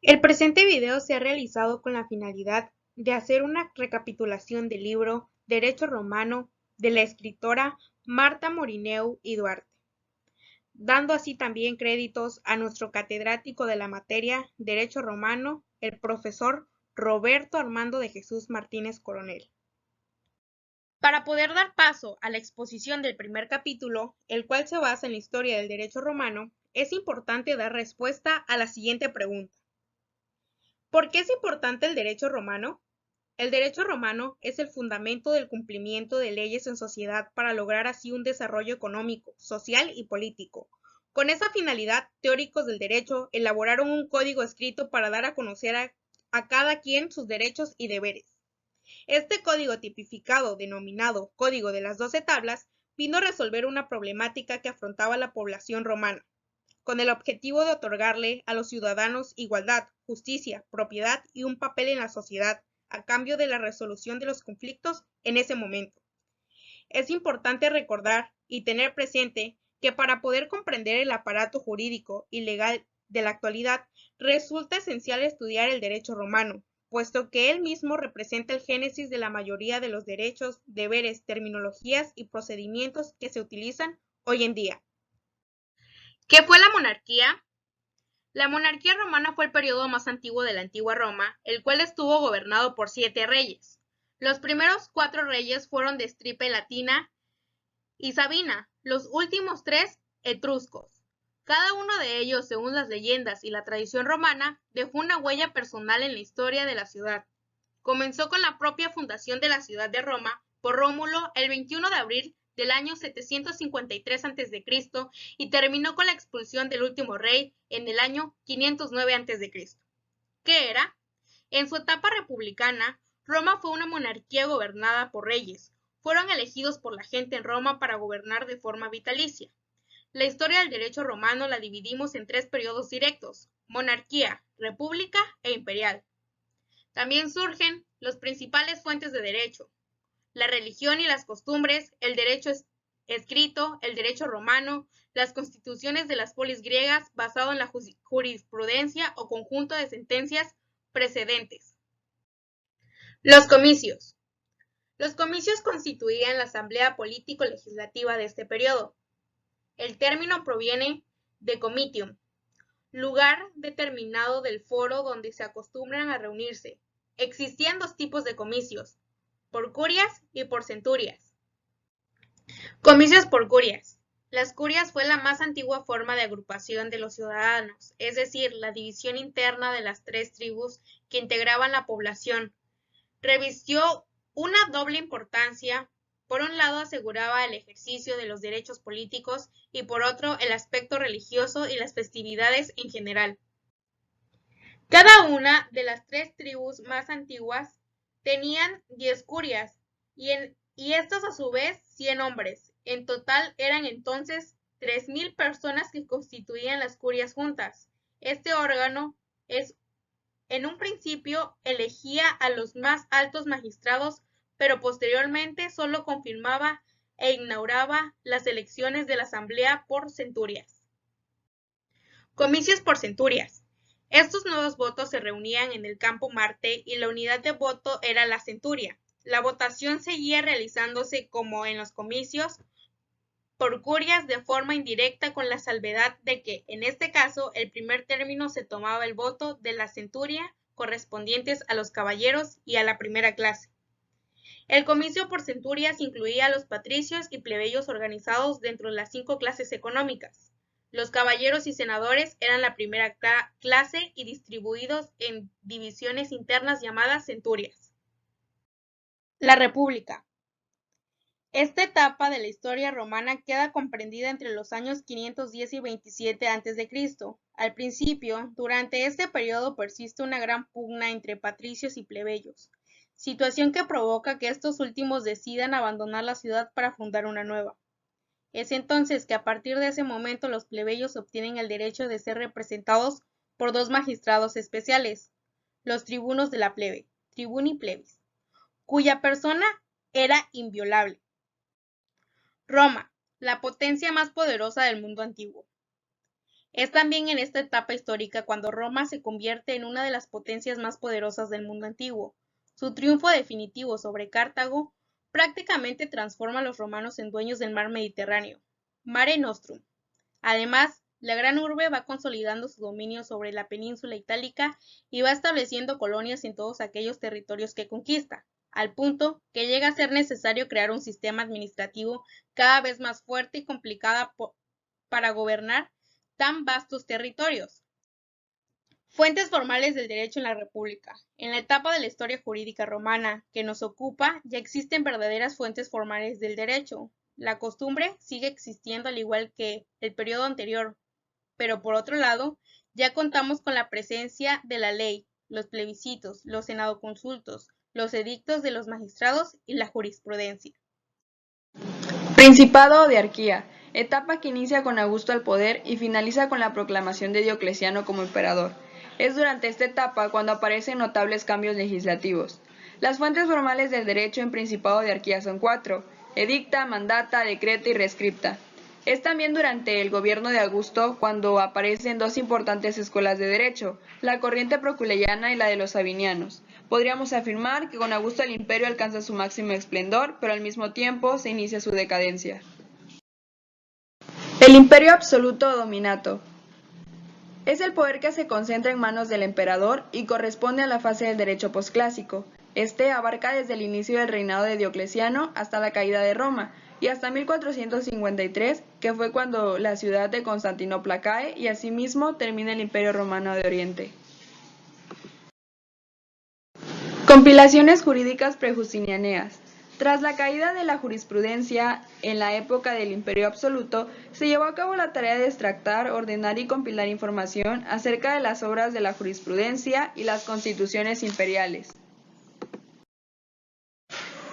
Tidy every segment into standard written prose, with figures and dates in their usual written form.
El presente video se ha realizado con la finalidad de hacer una recapitulación del libro Derecho Romano de la escritora Marta Morineu y Duarte, dando así también créditos a nuestro catedrático de la materia Derecho Romano, el profesor Roberto Armando de Jesús Martínez Coronel. Para poder dar paso a la exposición del primer capítulo, el cual se basa en la historia del derecho romano, es importante dar respuesta a la siguiente pregunta. ¿Por qué es importante el derecho romano? El derecho romano es el fundamento del cumplimiento de leyes en sociedad para lograr así un desarrollo económico, social y político. Con esa finalidad, teóricos del derecho elaboraron un código escrito para dar a conocer a cada quien sus derechos y deberes. Este código tipificado, denominado Código de las 12 Tablas, vino a resolver una problemática que afrontaba la población romana, con el objetivo de otorgarle a los ciudadanos igualdad, justicia, propiedad y un papel en la sociedad, a cambio de la resolución de los conflictos en ese momento. Es importante recordar y tener presente que para poder comprender el aparato jurídico y legal de la actualidad, resulta esencial estudiar el derecho romano, puesto que él mismo representa el génesis de la mayoría de los derechos, deberes, terminologías y procedimientos que se utilizan hoy en día. ¿Qué fue la monarquía? La monarquía romana fue el periodo más antiguo de la antigua Roma, el cual estuvo gobernado por 7 reyes. Los primeros 4 reyes fueron de estirpe latina y sabina, los últimos 3 etruscos. Cada uno de ellos, según las leyendas y la tradición romana, dejó una huella personal en la historia de la ciudad. Comenzó con la propia fundación de la ciudad de Roma por Rómulo el 21 de abril del año 753 a.C. y terminó con la expulsión del último rey en el año 509 a.C. ¿Qué era? En su etapa republicana, Roma fue una monarquía gobernada por reyes. Fueron elegidos por la gente en Roma para gobernar de forma vitalicia. La historia del derecho romano la dividimos en 3 periodos directos: monarquía, república e imperial. También surgen las principales fuentes de derecho: la religión y las costumbres, el derecho escrito, el derecho romano, las constituciones de las polis griegas basado en la jurisprudencia o conjunto de sentencias precedentes. Los comicios. Los comicios constituían la asamblea político-legislativa de este periodo. El término proviene de comitium, lugar determinado del foro donde se acostumbran a reunirse. Existían 2 tipos de comicios: por curias y por centurias. Comicios por curias. Las curias fue la más antigua forma de agrupación de los ciudadanos, es decir, la división interna de las 3 tribus que integraban la población. Revistió una doble importancia. Por un lado, aseguraba el ejercicio de los derechos políticos y por otro, el aspecto religioso y las festividades en general. Cada una de las 3 tribus más antiguas tenían 10 curias y estos a su vez 100 hombres. En total eran entonces 3.000 personas que constituían las curias juntas. Este órgano en un principio elegía a los más altos magistrados, pero posteriormente solo confirmaba e inauguraba las elecciones de la asamblea por centurias. Comicios por centurias. Estos nuevos votos se reunían en el campo Marte y la unidad de voto era la centuria. La votación seguía realizándose como en los comicios por curias de forma indirecta, con la salvedad de que, en este caso, el primer término se tomaba el voto de la centuria correspondientes a los caballeros y a la primera clase. El comicio por centurias incluía a los patricios y plebeyos organizados dentro de las 5 clases económicas. Los caballeros y senadores eran la primera clase y distribuidos en divisiones internas llamadas centurias. La República. Esta etapa de la historia romana queda comprendida entre los años 510 y 27 a.C. Al principio, durante este periodo persiste una gran pugna entre patricios y plebeyos, situación que provoca que estos últimos decidan abandonar la ciudad para fundar una nueva. Es entonces que a partir de ese momento los plebeyos obtienen el derecho de ser representados por 2 magistrados especiales, los tribunos de la plebe, tribuni plebis, cuya persona era inviolable. Roma, la potencia más poderosa del mundo antiguo. Es también en esta etapa histórica cuando Roma se convierte en una de las potencias más poderosas del mundo antiguo. Su triunfo definitivo sobre Cartago prácticamente transforma a los romanos en dueños del mar Mediterráneo, Mare Nostrum. Además, la gran urbe va consolidando su dominio sobre la península itálica y va estableciendo colonias en todos aquellos territorios que conquista, al punto que llega a ser necesario crear un sistema administrativo cada vez más fuerte y complicado para gobernar tan vastos territorios. Fuentes formales del derecho en la República. En la etapa de la historia jurídica romana que nos ocupa, ya existen verdaderas fuentes formales del derecho. La costumbre sigue existiendo al igual que el periodo anterior, pero por otro lado, ya contamos con la presencia de la ley, los plebiscitos, los senadoconsultos, los edictos de los magistrados y la jurisprudencia. Principado o diarquía, etapa que inicia con Augusto al poder y finaliza con la proclamación de Diocleciano como emperador. Es durante esta etapa cuando aparecen notables cambios legislativos. Las fuentes formales del derecho en Principado o diarquía son 4: edicta, mandata, decreta y rescripta. Es también durante el gobierno de Augusto cuando aparecen dos importantes escuelas de derecho, la corriente proculeyana y la de los sabinianos. Podríamos afirmar que con Augusto el imperio alcanza su máximo esplendor, pero al mismo tiempo se inicia su decadencia. El imperio absoluto o dominato es el poder que se concentra en manos del emperador y corresponde a la fase del derecho posclásico. Este abarca desde el inicio del reinado de Diocleciano hasta la caída de Roma, y hasta 1453, que fue cuando la ciudad de Constantinopla cae y asimismo termina el Imperio Romano de Oriente. Compilaciones jurídicas prejustinianeas. Tras la caída de la jurisprudencia en la época del Imperio Absoluto, se llevó a cabo la tarea de extractar, ordenar y compilar información acerca de las obras de la jurisprudencia y las constituciones imperiales.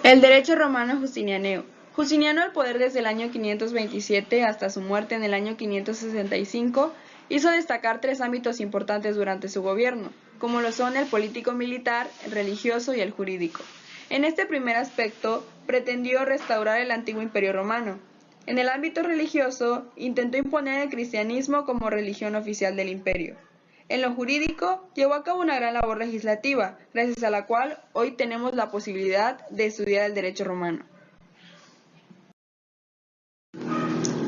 El derecho romano justinianeo. Justiniano al poder desde el año 527 hasta su muerte en el año 565, hizo destacar 3 ámbitos importantes durante su gobierno, como lo son el político-militar, el religioso y el jurídico. En este primer aspecto, pretendió restaurar el antiguo imperio romano. En el ámbito religioso, intentó imponer el cristianismo como religión oficial del imperio. En lo jurídico, llevó a cabo una gran labor legislativa, gracias a la cual hoy tenemos la posibilidad de estudiar el derecho romano.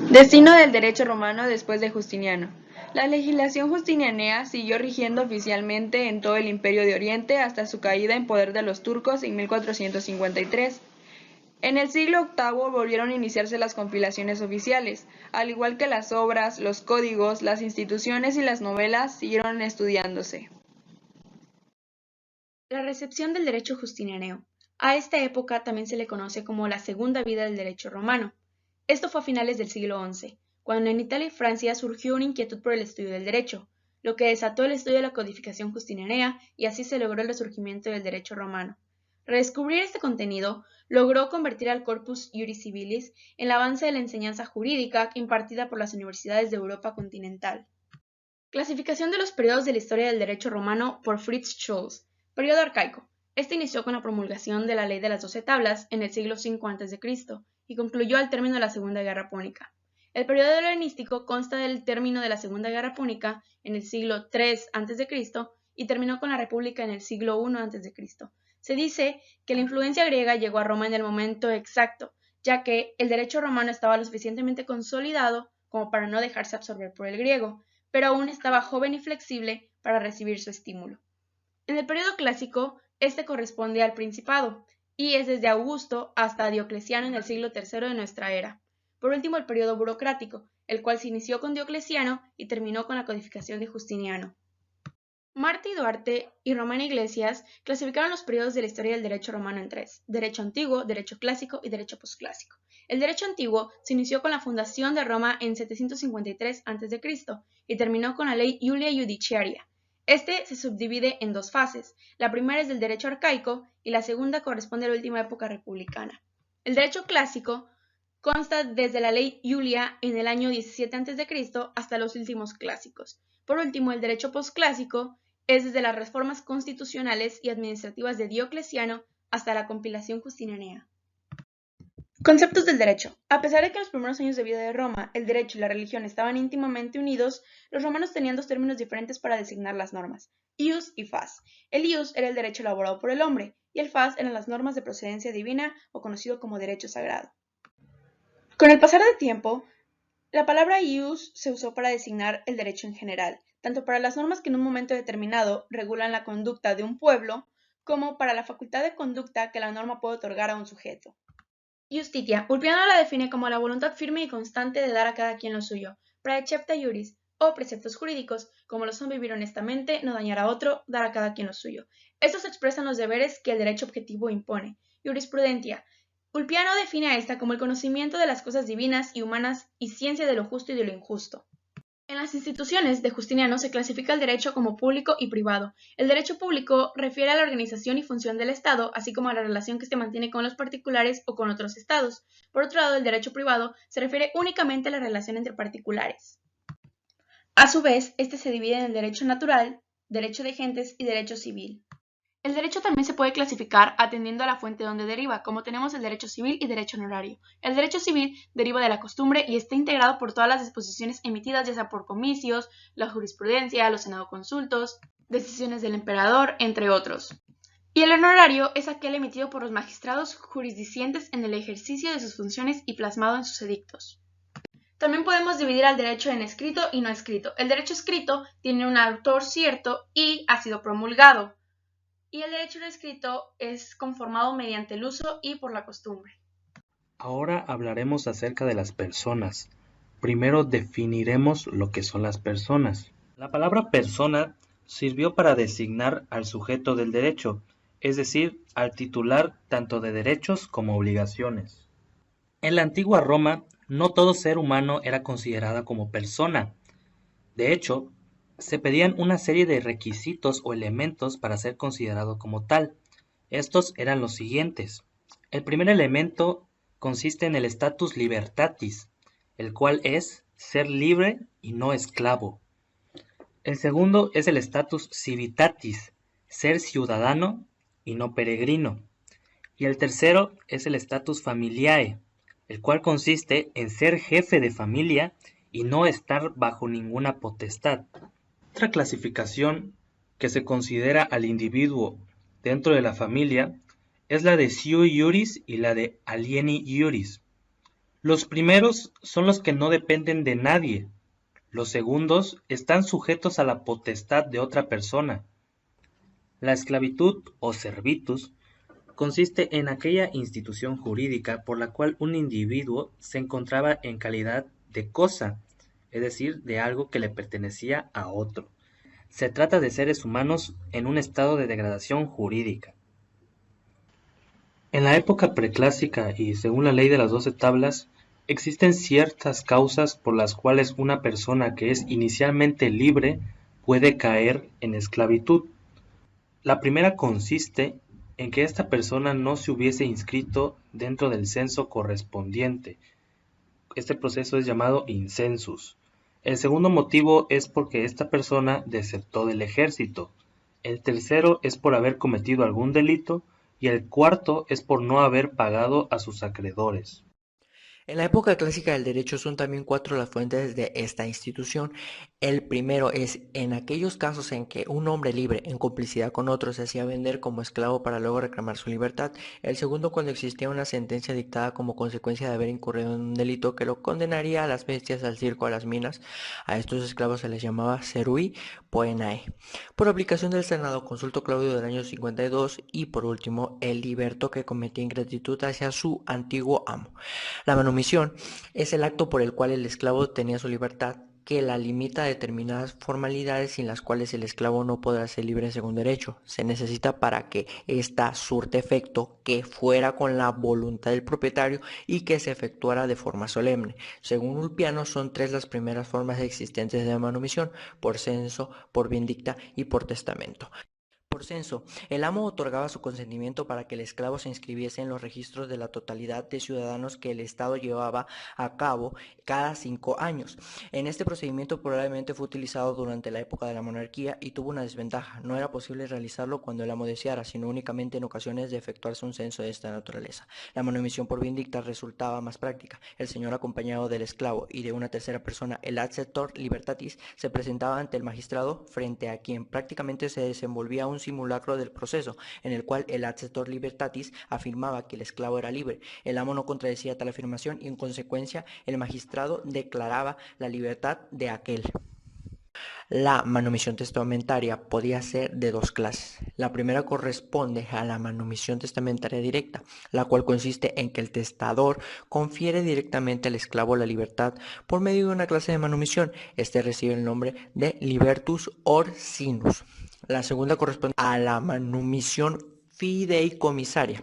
Destino del derecho romano después de Justiniano. La legislación justinianea siguió rigiendo oficialmente en todo el Imperio de Oriente hasta su caída en poder de los turcos en 1453. En el siglo VIII volvieron a iniciarse las compilaciones oficiales, al igual que las obras, los códigos, las instituciones y las novelas siguieron estudiándose. La recepción del derecho justinianeo. A esta época también se le conoce como la segunda vida del derecho romano. Esto fue a finales del siglo XI, cuando en Italia y Francia surgió una inquietud por el estudio del derecho, lo que desató el estudio de la codificación justinianea y así se logró el resurgimiento del derecho romano. Redescubrir este contenido logró convertir al Corpus Iuris Civilis en el avance de la enseñanza jurídica impartida por las universidades de Europa continental. Clasificación de los periodos de la historia del derecho romano por Fritz Scholz. Periodo arcaico. Este inició con la promulgación de la Ley de las 12 Tablas en el siglo V a.C. y concluyó al término de la Segunda Guerra Púnica. El periodo helenístico consta del término de la Segunda Guerra Púnica en el siglo III a.C. y terminó con la República en el siglo I a.C. Se dice que la influencia griega llegó a Roma en el momento exacto, ya que el derecho romano estaba lo suficientemente consolidado como para no dejarse absorber por el griego, pero aún estaba joven y flexible para recibir su estímulo. En el periodo clásico, este corresponde al Principado, y es desde Augusto hasta Diocleciano en el siglo III de nuestra era. Por último, el periodo burocrático, el cual se inició con Diocleciano y terminó con la codificación de Justiniano. Martí Duarte y Román Iglesias clasificaron los periodos de la historia del derecho romano en 3: derecho antiguo, derecho clásico y derecho posclásico. El derecho antiguo se inició con la fundación de Roma en 753 a.C. y terminó con la ley Iulia Judiciaria. Este se subdivide en 2 fases. La primera es del derecho arcaico y la segunda corresponde a la última época republicana. El derecho clásico consta desde la ley Iulia en el año 17 a.C. hasta los últimos clásicos. Por último, el derecho posclásico es desde las reformas constitucionales y administrativas de Diocleciano hasta la compilación justinianea. Conceptos del derecho. A pesar de que en los primeros años de vida de Roma el derecho y la religión estaban íntimamente unidos, los romanos tenían dos términos diferentes para designar las normas: ius y fas. El ius era el derecho elaborado por el hombre, y el fas eran las normas de procedencia divina, o conocido como derecho sagrado. Con el pasar del tiempo, la palabra ius se usó para designar el derecho en general, tanto para las normas que en un momento determinado regulan la conducta de un pueblo, como para la facultad de conducta que la norma puede otorgar a un sujeto. Justitia. Ulpiano la define como la voluntad firme y constante de dar a cada quien lo suyo, praecepta iuris, o preceptos jurídicos, como lo son vivir honestamente, no dañar a otro, dar a cada quien lo suyo. Estos expresan los deberes que el derecho objetivo impone. Jurisprudencia. Ulpiano define a esta como el conocimiento de las cosas divinas y humanas y ciencia de lo justo y de lo injusto. En las instituciones de Justiniano se clasifica el derecho como público y privado. El derecho público refiere a la organización y función del Estado, así como a la relación que se mantiene con los particulares o con otros estados. Por otro lado, el derecho privado se refiere únicamente a la relación entre particulares. A su vez, este se divide en el derecho natural, derecho de gentes y derecho civil. El derecho también se puede clasificar atendiendo a la fuente donde deriva, como tenemos el derecho civil y derecho honorario. El derecho civil deriva de la costumbre y está integrado por todas las disposiciones emitidas, ya sea por comicios, la jurisprudencia, los senadoconsultos, decisiones del emperador, entre otros. Y el honorario es aquel emitido por los magistrados jurisdicientes en el ejercicio de sus funciones y plasmado en sus edictos. También podemos dividir al derecho en escrito y no escrito. El derecho escrito tiene un autor cierto y ha sido promulgado, y el derecho no escrito es conformado mediante el uso y por la costumbre. Ahora hablaremos acerca de las personas. Primero definiremos lo que son las personas. La palabra persona sirvió para designar al sujeto del derecho, es decir, al titular tanto de derechos como obligaciones. En la antigua Roma, no todo ser humano era considerada como persona. De hecho, se pedían una serie de requisitos o elementos para ser considerado como tal. Estos eran los siguientes. El primer elemento consiste en el status libertatis, el cual es ser libre y no esclavo. El segundo es el status civitatis, ser ciudadano y no peregrino. Y el tercero es el status familiae, el cual consiste en ser jefe de familia y no estar bajo ninguna potestad. Otra clasificación que se considera al individuo dentro de la familia es la de sui iuris y la de alieni iuris. Los primeros son los que no dependen de nadie. Los segundos están sujetos a la potestad de otra persona. La esclavitud o servitus consiste en aquella institución jurídica por la cual un individuo se encontraba en calidad de cosa, es decir, de algo que le pertenecía a otro. Se trata de seres humanos en un estado de degradación jurídica. En la época preclásica y según la ley de las 12 tablas, existen ciertas causas por las cuales una persona que es inicialmente libre puede caer en esclavitud. La primera consiste en que esta persona no se hubiese inscrito dentro del censo correspondiente. Este proceso es llamado incensus. El segundo motivo es porque esta persona desertó del ejército. El tercero es por haber cometido algún delito y el cuarto es por no haber pagado a sus acreedores. En la época clásica del derecho son también cuatro las fuentes de esta institución. El primero es en aquellos casos en que un hombre libre, en complicidad con otro, se hacía vender como esclavo para luego reclamar su libertad. El segundo, cuando existía una sentencia dictada como consecuencia de haber incurrido en un delito que lo condenaría a las bestias, al circo, a las minas. A estos esclavos se les llamaba serui poenae. Por aplicación del Senado Consulto Claudio del año 52. Y por último, el liberto que cometía ingratitud hacia su antiguo amo. La manumisión es el acto por el cual el esclavo tenía su libertad, que la limita a determinadas formalidades sin las cuales el esclavo no podrá ser libre según derecho. Se necesita para que ésta surte efecto que fuera con la voluntad del propietario y que se efectuara de forma solemne. Según Ulpiano, son tres las primeras formas existentes de manumisión: por censo, por vindicta y por testamento. por censo. El amo otorgaba su consentimiento para que el esclavo se inscribiese en los registros de la totalidad de ciudadanos que el Estado llevaba a cabo cada 5 años. En este procedimiento probablemente fue utilizado durante la época de la monarquía y tuvo una desventaja. No era posible realizarlo cuando el amo deseara, sino únicamente en ocasiones de efectuarse un censo de esta naturaleza. La manomisión por vindicta resultaba más práctica. El señor, acompañado del esclavo y de una tercera persona, el accetor libertatis, se presentaba ante el magistrado, frente a quien prácticamente se desenvolvía un simulacro del proceso, en el cual el accetor libertatis afirmaba que el esclavo era libre. El amo no contradecía tal afirmación y en consecuencia el magistrado declaraba la libertad de aquel. La manumisión testamentaria podía ser de dos clases. La primera corresponde a la manumisión testamentaria directa, la cual consiste en que el testador confiere directamente al esclavo la libertad por medio de una clase de manumisión. Este recibe el nombre de libertus orsinus. La segunda corresponde a la manumisión fideicomisaria,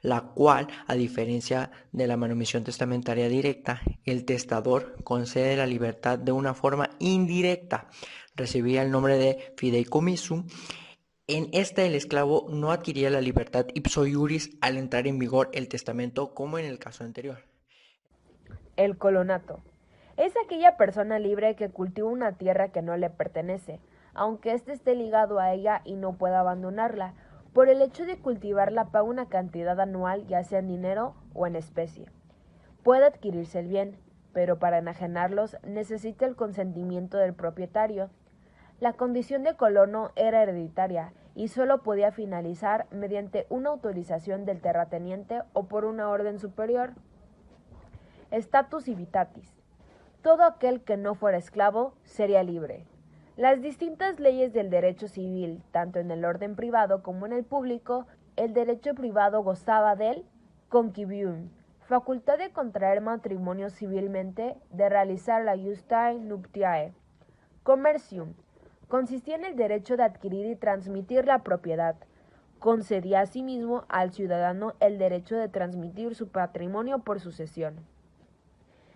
la cual, a diferencia de la manumisión testamentaria directa, el testador concede la libertad de una forma indirecta. Recibía el nombre de fideicomisum. En esta el esclavo no adquiría la libertad ipso iuris al entrar en vigor el testamento, como en el caso anterior. El colonato es aquella persona libre que cultiva una tierra que no le pertenece, aunque éste esté ligado a ella y no pueda abandonarla. Por el hecho de cultivarla paga una cantidad anual, ya sea en dinero o en especie. Puede adquirirse el bien, pero para enajenarlos necesita el consentimiento del propietario. La condición de colono era hereditaria y solo podía finalizar mediante una autorización del terrateniente o por una orden superior. Status civitatis. Todo aquel que no fuera esclavo sería libre. Las distintas leyes del derecho civil, tanto en el orden privado como en el público, el derecho privado gozaba del concubium, facultad de contraer matrimonio civilmente, de realizar la justae nuptiae. Commercium, consistía en el derecho de adquirir y transmitir la propiedad. Concedía asimismo al ciudadano el derecho de transmitir su patrimonio por sucesión.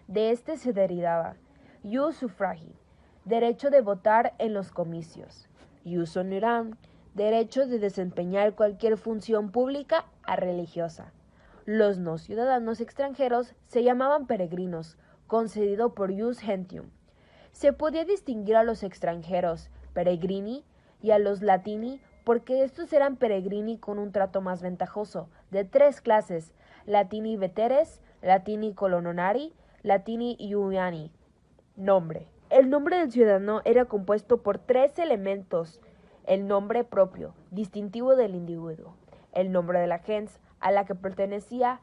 De este se derivaba ius suffragii, derecho de votar en los comicios; ius honoram, derecho de desempeñar cualquier función pública a religiosa. Los no ciudadanos extranjeros se llamaban peregrinos, concedido por ius gentium. Se podía distinguir a los extranjeros, peregrini, y a los latini, porque estos eran peregrini con un trato más ventajoso, de tres clases: latini veteres, latini colonari, latini iuliani. Nombre. El nombre del ciudadano era compuesto por tres elementos: el nombre propio, distintivo del individuo; el nombre de la gens, a la que pertenecía;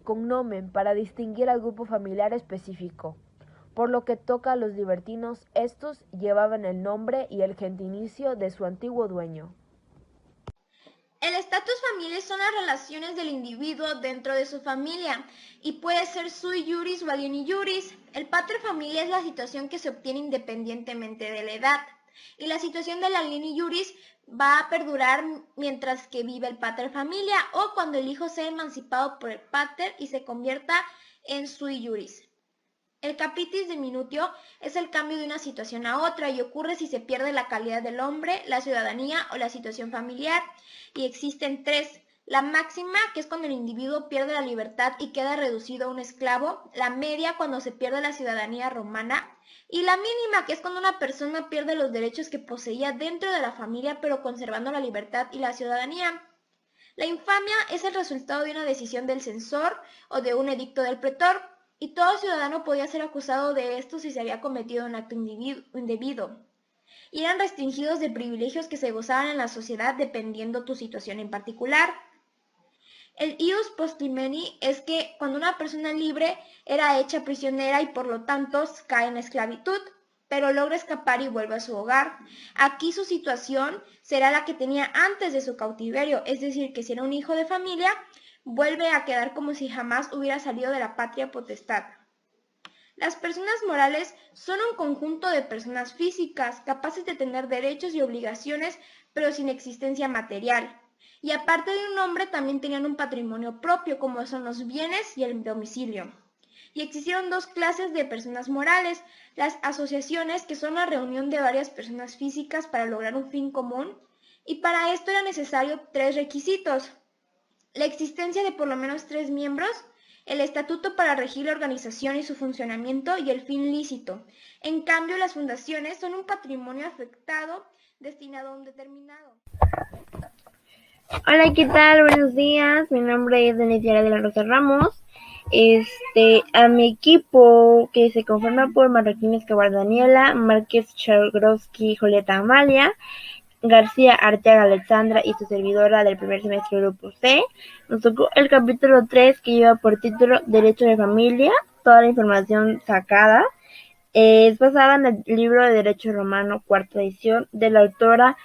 cognomen, para distinguir al grupo familiar específico. Por lo que toca a los libertinos, estos llevaban el nombre y el gentilicio de su antiguo dueño. El status familiae son las relaciones del individuo dentro de su familia y puede ser sui juris o alieni juris. El pater familiae es la situación que se obtiene independientemente de la edad, y la situación del alieni juris va a perdurar mientras que vive el pater familia o cuando el hijo sea emancipado por el pater y se convierta en sui juris. El capitis diminutio es el cambio de una situación a otra y ocurre si se pierde la calidad del hombre, la ciudadanía o la situación familiar, y existen tres: la máxima, que es cuando el individuo pierde la libertad y queda reducido a un esclavo; la media, cuando se pierde la ciudadanía romana; y la mínima, que es cuando una persona pierde los derechos que poseía dentro de la familia pero conservando la libertad y la ciudadanía. La infamia es el resultado de una decisión del censor o de un edicto del pretor, y todo ciudadano podía ser acusado de esto si se había cometido un acto indebido, y eran restringidos de privilegios que se gozaban en la sociedad dependiendo tu situación en particular. El ius postlimeni es que cuando una persona libre era hecha prisionera y por lo tanto cae en la esclavitud, pero logra escapar y vuelve a su hogar. Aquí su situación será la que tenía antes de su cautiverio, es decir, que si era un hijo de familia, vuelve a quedar como si jamás hubiera salido de la patria potestad. Las personas morales son un conjunto de personas físicas capaces de tener derechos y obligaciones, pero sin existencia material. Y aparte de un nombre, también tenían un patrimonio propio, como son los bienes y el domicilio. Y existieron dos clases de personas morales: las asociaciones, que son la reunión de varias personas físicas para lograr un fin común, y para esto era necesario 3 requisitos: la existencia de por lo menos 3 miembros, el estatuto para regir la organización y su funcionamiento y el fin lícito. En cambio, las fundaciones son un patrimonio afectado destinado a un determinado. Hola, ¿qué tal? Buenos días. Mi nombre es Denise de la Rosa Ramos. A mi equipo, que se conforma por Marroquín Escobar Daniela, Márquez Chagrowski Julieta Amalia, García Arteaga Alexandra y su servidora del primer semestre Grupo C, nos tocó el capítulo 3, que lleva por título Derecho de Familia. Toda la información sacada es basada en el libro de Derecho Romano, cuarta edición, de la autora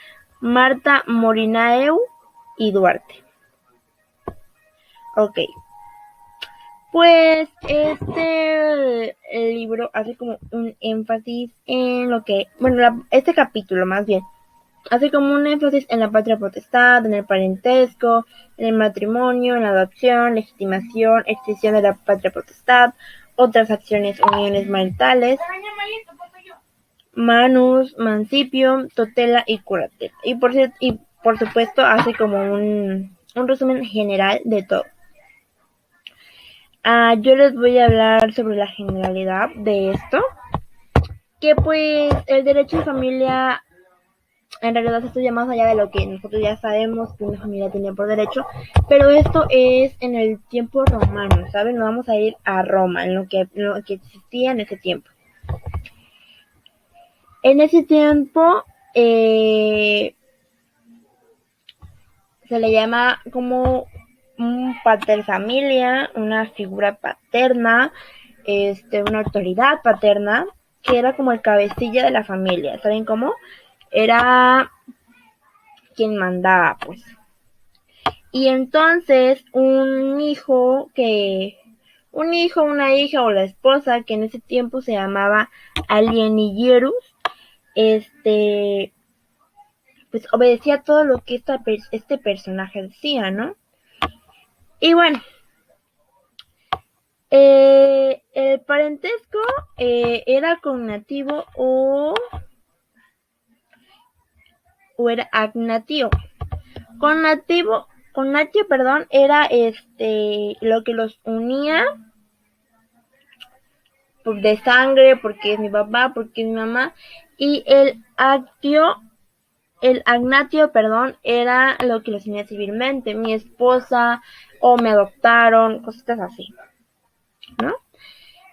Marta Morinaeu y Duarte. Ok, pues el libro hace como un énfasis en lo que, este capítulo más bien, hace como un énfasis en la patria potestad, en el parentesco, en el matrimonio, en la adopción, legitimación, extinción de la patria potestad, otras acciones, uniones maritales, manus, mancipio, tutela y curatela. Y por supuesto hace como un resumen general de todo. Yo les voy a hablar sobre la generalidad de esto, que pues el derecho de familia en realidad estudia más allá de lo que nosotros ya sabemos que una familia tenía por derecho, pero esto es en el tiempo romano, ¿saben? Nos vamos a ir a Roma, en lo que existía en ese tiempo. En ese tiempo se le llama como un pater familia, una figura paterna, una autoridad paterna, que era como el cabecilla de la familia, ¿saben cómo? Era quien mandaba, pues. Y entonces un hijo, una hija o la esposa, que en ese tiempo se llamaba alienillerus, pues obedecía todo lo que este personaje decía, ¿no? Y bueno, el parentesco era cognativo o era agnativo. Cognatio, era lo que los unía de sangre, porque es mi papá, porque es mi mamá, y el agnatio, era lo que los unía civilmente, mi esposa, o me adoptaron, cositas así, ¿no?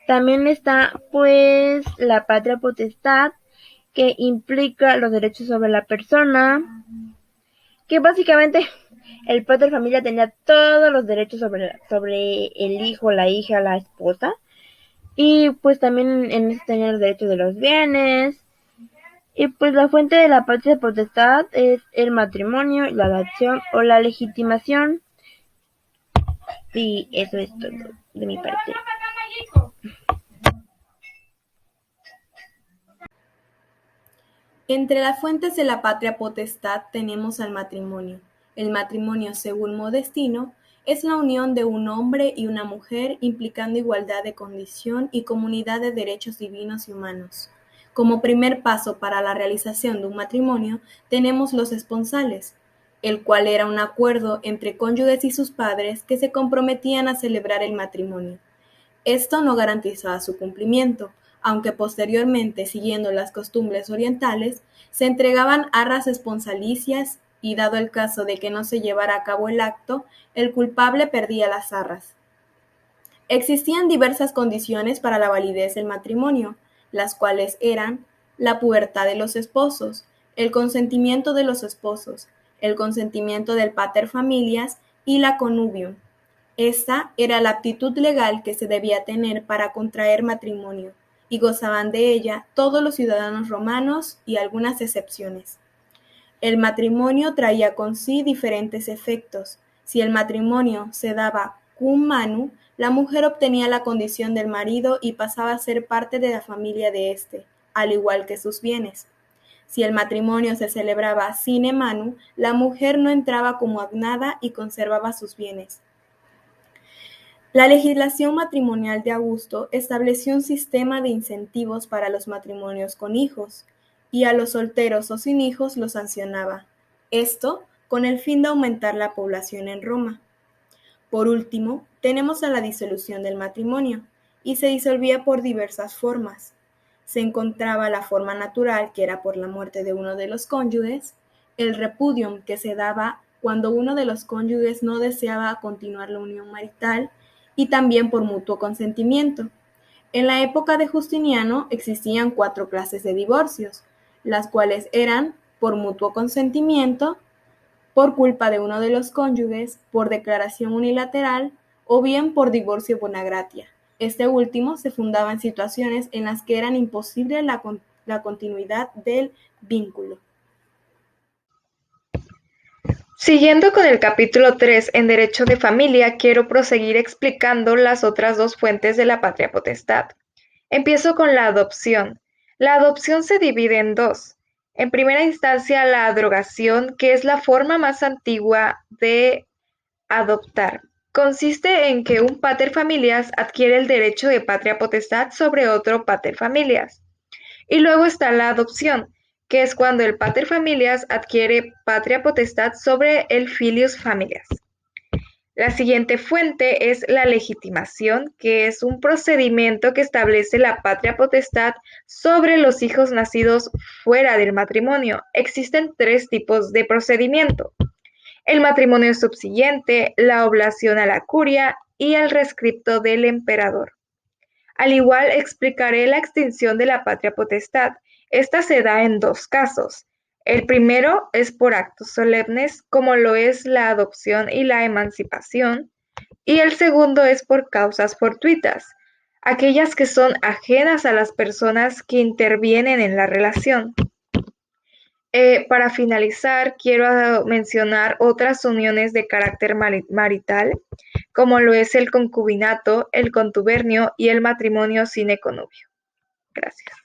También está, pues, la patria potestad, que implica los derechos sobre la persona, que básicamente el pater familia tenía todos los derechos sobre el hijo, la hija, la esposa, y pues también en eso tenía los derechos de los bienes. Y pues la fuente de la patria potestad es el matrimonio, la adopción o la legitimación. Y eso es todo de mi parte. Entre las fuentes de la patria potestad tenemos al matrimonio. El matrimonio, según Modestino, es la unión de un hombre y una mujer implicando igualdad de condición y comunidad de derechos divinos y humanos. Como primer paso para la realización de un matrimonio tenemos los esponsales, el cual era un acuerdo entre cónyuges y sus padres que se comprometían a celebrar el matrimonio. Esto no garantizaba su cumplimiento, aunque posteriormente, siguiendo las costumbres orientales, se entregaban arras esponsalicias y, dado el caso de que no se llevara a cabo el acto, el culpable perdía las arras. Existían diversas condiciones para la validez del matrimonio, las cuales eran la pubertad de los esposos, el consentimiento de los esposos, el consentimiento del pater familias y la connubium. Esta era la aptitud legal que se debía tener para contraer matrimonio, y gozaban de ella todos los ciudadanos romanos y algunas excepciones. El matrimonio traía con sí diferentes efectos. Si el matrimonio se daba cum manu, la mujer obtenía la condición del marido y pasaba a ser parte de la familia de éste, al igual que sus bienes. Si el matrimonio se celebraba sine manu, la mujer no entraba como agnada y conservaba sus bienes. La legislación matrimonial de Augusto estableció un sistema de incentivos para los matrimonios con hijos, y a los solteros o sin hijos los sancionaba. Esto con el fin de aumentar la población en Roma. Por último, tenemos a la disolución del matrimonio, y se disolvía por diversas formas. Se encontraba la forma natural, que era por la muerte de uno de los cónyuges, el repudium, que se daba cuando uno de los cónyuges no deseaba continuar la unión marital, y también por mutuo consentimiento. En la época de Justiniano existían 4 clases de divorcios, las cuales eran por mutuo consentimiento, por culpa de uno de los cónyuges, por declaración unilateral o bien por divorcio bona gratia. Este último se fundaba en situaciones en las que era imposible la continuidad del vínculo. Siguiendo con el capítulo 3 en Derecho de Familia, quiero proseguir explicando las otras 2 fuentes de la patria potestad. Empiezo con la adopción. La adopción se divide en 2. En primera instancia, la adrogación, que es la forma más antigua de adoptar. Consiste en que un pater familias adquiere el derecho de patria potestad sobre otro pater familias. Y luego está la adopción, que es cuando el pater familias adquiere patria potestad sobre el filius familias. La siguiente fuente es la legitimación, que es un procedimiento que establece la patria potestad sobre los hijos nacidos fuera del matrimonio. Existen 3 tipos de procedimiento: el matrimonio subsiguiente, la oblación a la curia y el rescripto del emperador. Al igual explicaré la extinción de la patria potestad. Esta se da en 2 casos. El primero es por actos solemnes, como lo es la adopción y la emancipación, y el segundo es por causas fortuitas, aquellas que son ajenas a las personas que intervienen en la relación. Para finalizar, quiero mencionar otras uniones de carácter marital, como lo es el concubinato, el contubernio y el matrimonio sine connubio. Gracias.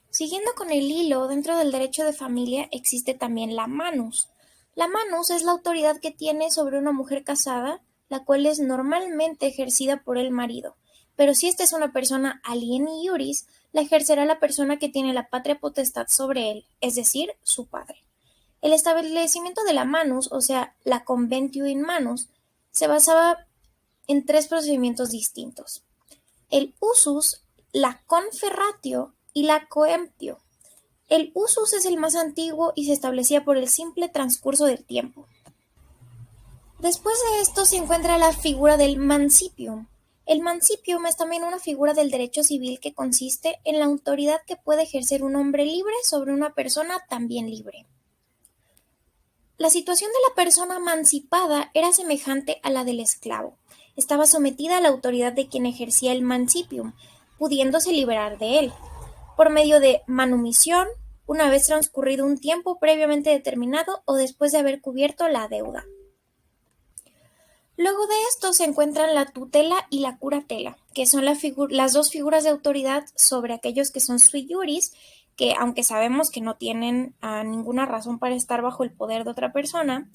Siguiendo con el hilo, dentro del derecho de familia existe también la manus. La manus es la autoridad que tiene sobre una mujer casada, la cual es normalmente ejercida por el marido. Pero si esta es una persona alieni iuris, la ejercerá la persona que tiene la patria potestad sobre él, es decir, su padre. El establecimiento de la manus, o sea, la conventio in manus, se basaba en 3 procedimientos distintos: el usus, la conferratio y la coemptio. El usus es el más antiguo y se establecía por el simple transcurso del tiempo. Después de esto se encuentra la figura del mancipium. El mancipium es también una figura del derecho civil que consiste en la autoridad que puede ejercer un hombre libre sobre una persona también libre. La situación de la persona emancipada era semejante a la del esclavo. Estaba sometida a la autoridad de quien ejercía el mancipium, pudiéndose liberar de él, por medio de manumisión, una vez transcurrido un tiempo previamente determinado o después de haber cubierto la deuda. Luego de esto se encuentran la tutela y la curatela, que son las 2 figuras de autoridad sobre aquellos que son sui iuris, que aunque sabemos que no tienen ninguna razón para estar bajo el poder de otra persona,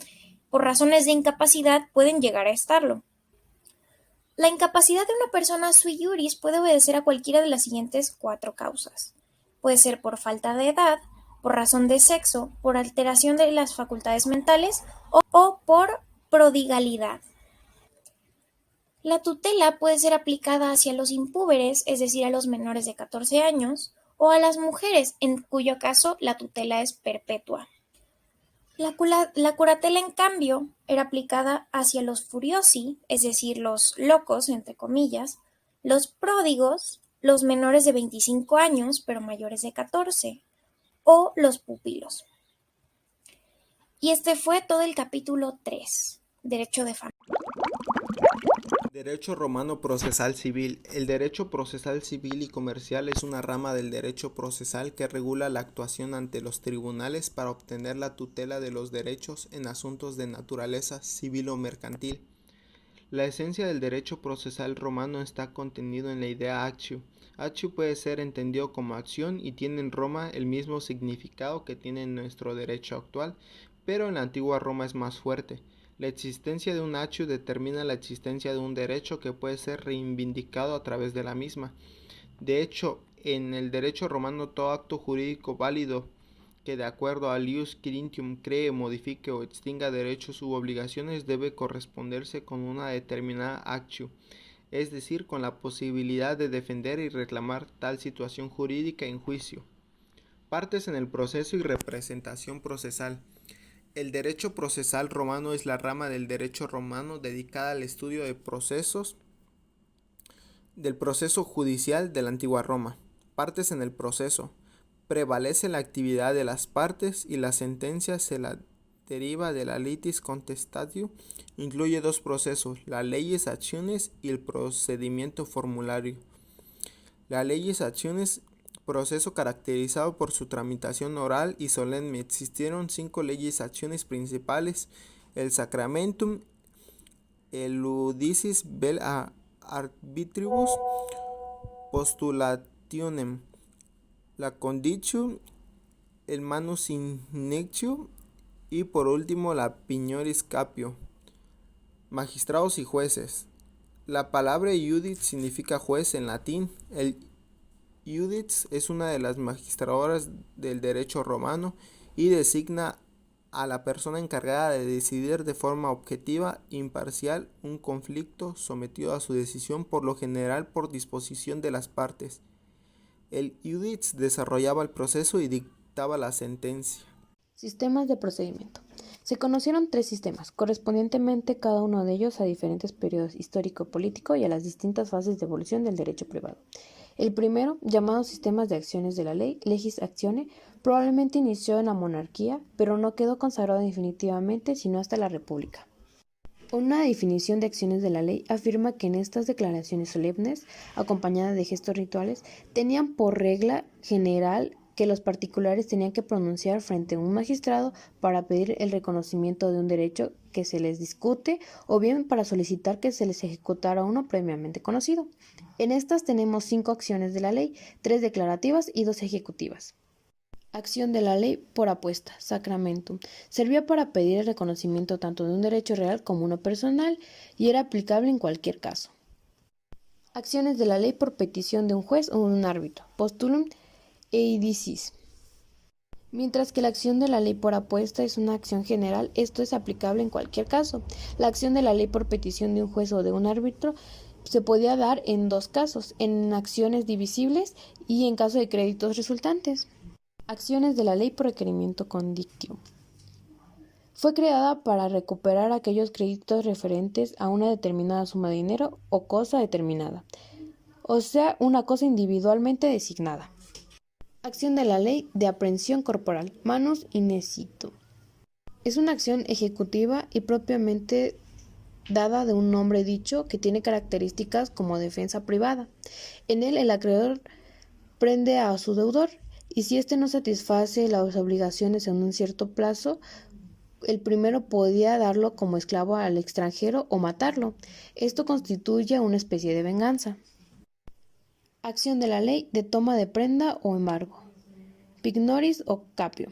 por razones de incapacidad pueden llegar a estarlo. La incapacidad de una persona sui iuris puede obedecer a cualquiera de las siguientes 4 causas. Puede ser por falta de edad, por razón de sexo, por alteración de las facultades mentales o por prodigalidad. La tutela puede ser aplicada hacia los impúberes, es decir, a los menores de 14 años, o a las mujeres, en cuyo caso la tutela es perpetua. La curatela, en cambio, era aplicada hacia los furiosi, es decir, los locos, entre comillas, los pródigos, los menores de 25 años, pero mayores de 14, o los pupilos. Y este fue todo el capítulo 3, Derecho de Familia. Derecho romano procesal civil. El derecho procesal civil y comercial es una rama del derecho procesal que regula la actuación ante los tribunales para obtener la tutela de los derechos en asuntos de naturaleza civil o mercantil. La esencia del derecho procesal romano está contenido en la idea actio. Actio puede ser entendido como acción y tiene en Roma el mismo significado que tiene en nuestro derecho actual, pero en la antigua Roma es más fuerte. La existencia de un actio determina la existencia de un derecho que puede ser reivindicado a través de la misma. De hecho, en el derecho romano todo acto jurídico válido que de acuerdo al ius quiritium cree, modifique o extinga derechos u obligaciones debe corresponderse con una determinada actio, es decir, con la posibilidad de defender y reclamar tal situación jurídica en juicio. Partes en el proceso y representación procesal. El derecho procesal romano es la rama del derecho romano dedicada al estudio de procesos del proceso judicial de la antigua Roma. Partes en el proceso. Prevalece la actividad de las partes y la sentencia se la deriva de la litis contestatio. Incluye dos procesos, las leyes acciones y el procedimiento formulario. Las leyes acciones, proceso caracterizado por su tramitación oral y solemne. Existieron 5 leyes acciones principales: el sacramentum, el ludicis vel arbitribus, postulationem, la conditio, el manus innectio y por último la pignoris capio. Magistrados y jueces. La palabra iudice significa juez en latín. El iudice es una de las magistradoras del derecho romano y designa a la persona encargada de decidir de forma objetiva e imparcial un conflicto sometido a su decisión, por lo general por disposición de las partes. El iudice desarrollaba el proceso y dictaba la sentencia. Sistemas de procedimiento. Se conocieron 3 sistemas, correspondientemente cada uno de ellos a diferentes periodos histórico-político y a las distintas fases de evolución del derecho privado. El primero, llamado sistemas de acciones de la ley, legis actione, probablemente inició en la monarquía, pero no quedó consagrado definitivamente sino hasta la República. Una definición de acciones de la ley afirma que en estas declaraciones solemnes, acompañadas de gestos rituales, tenían por regla general que los particulares tenían que pronunciar frente a un magistrado para pedir el reconocimiento de un derecho que se les discute o bien para solicitar que se les ejecutara uno previamente conocido. En estas tenemos 5 acciones de la ley, 3 declarativas y 2 ejecutivas. Acción de la ley por apuesta, sacramentum. Servía para pedir el reconocimiento tanto de un derecho real como uno personal y era aplicable en cualquier caso. Acciones de la ley por petición de un juez o un árbitro, postulum eidicis. Mientras que la acción de la ley por apuesta es una acción general, esto es aplicable en cualquier caso. La acción de la ley por petición de un juez o de un árbitro se podía dar en 2 casos, en acciones divisibles y en caso de créditos resultantes. Acciones de la ley por requerimiento condictio. Fue creada para recuperar aquellos créditos referentes a una determinada suma de dinero o cosa determinada, o sea, una cosa individualmente designada. Acción de la ley de aprehensión corporal, manus innocito. Es una acción ejecutiva y propiamente dada de un nombre dicho que tiene características como defensa privada. En él el acreedor prende a su deudor y si éste no satisface las obligaciones en un cierto plazo, el primero podía darlo como esclavo al extranjero o matarlo. Esto constituye una especie de venganza. Acción de la ley de toma de prenda o embargo, pignoris o capio.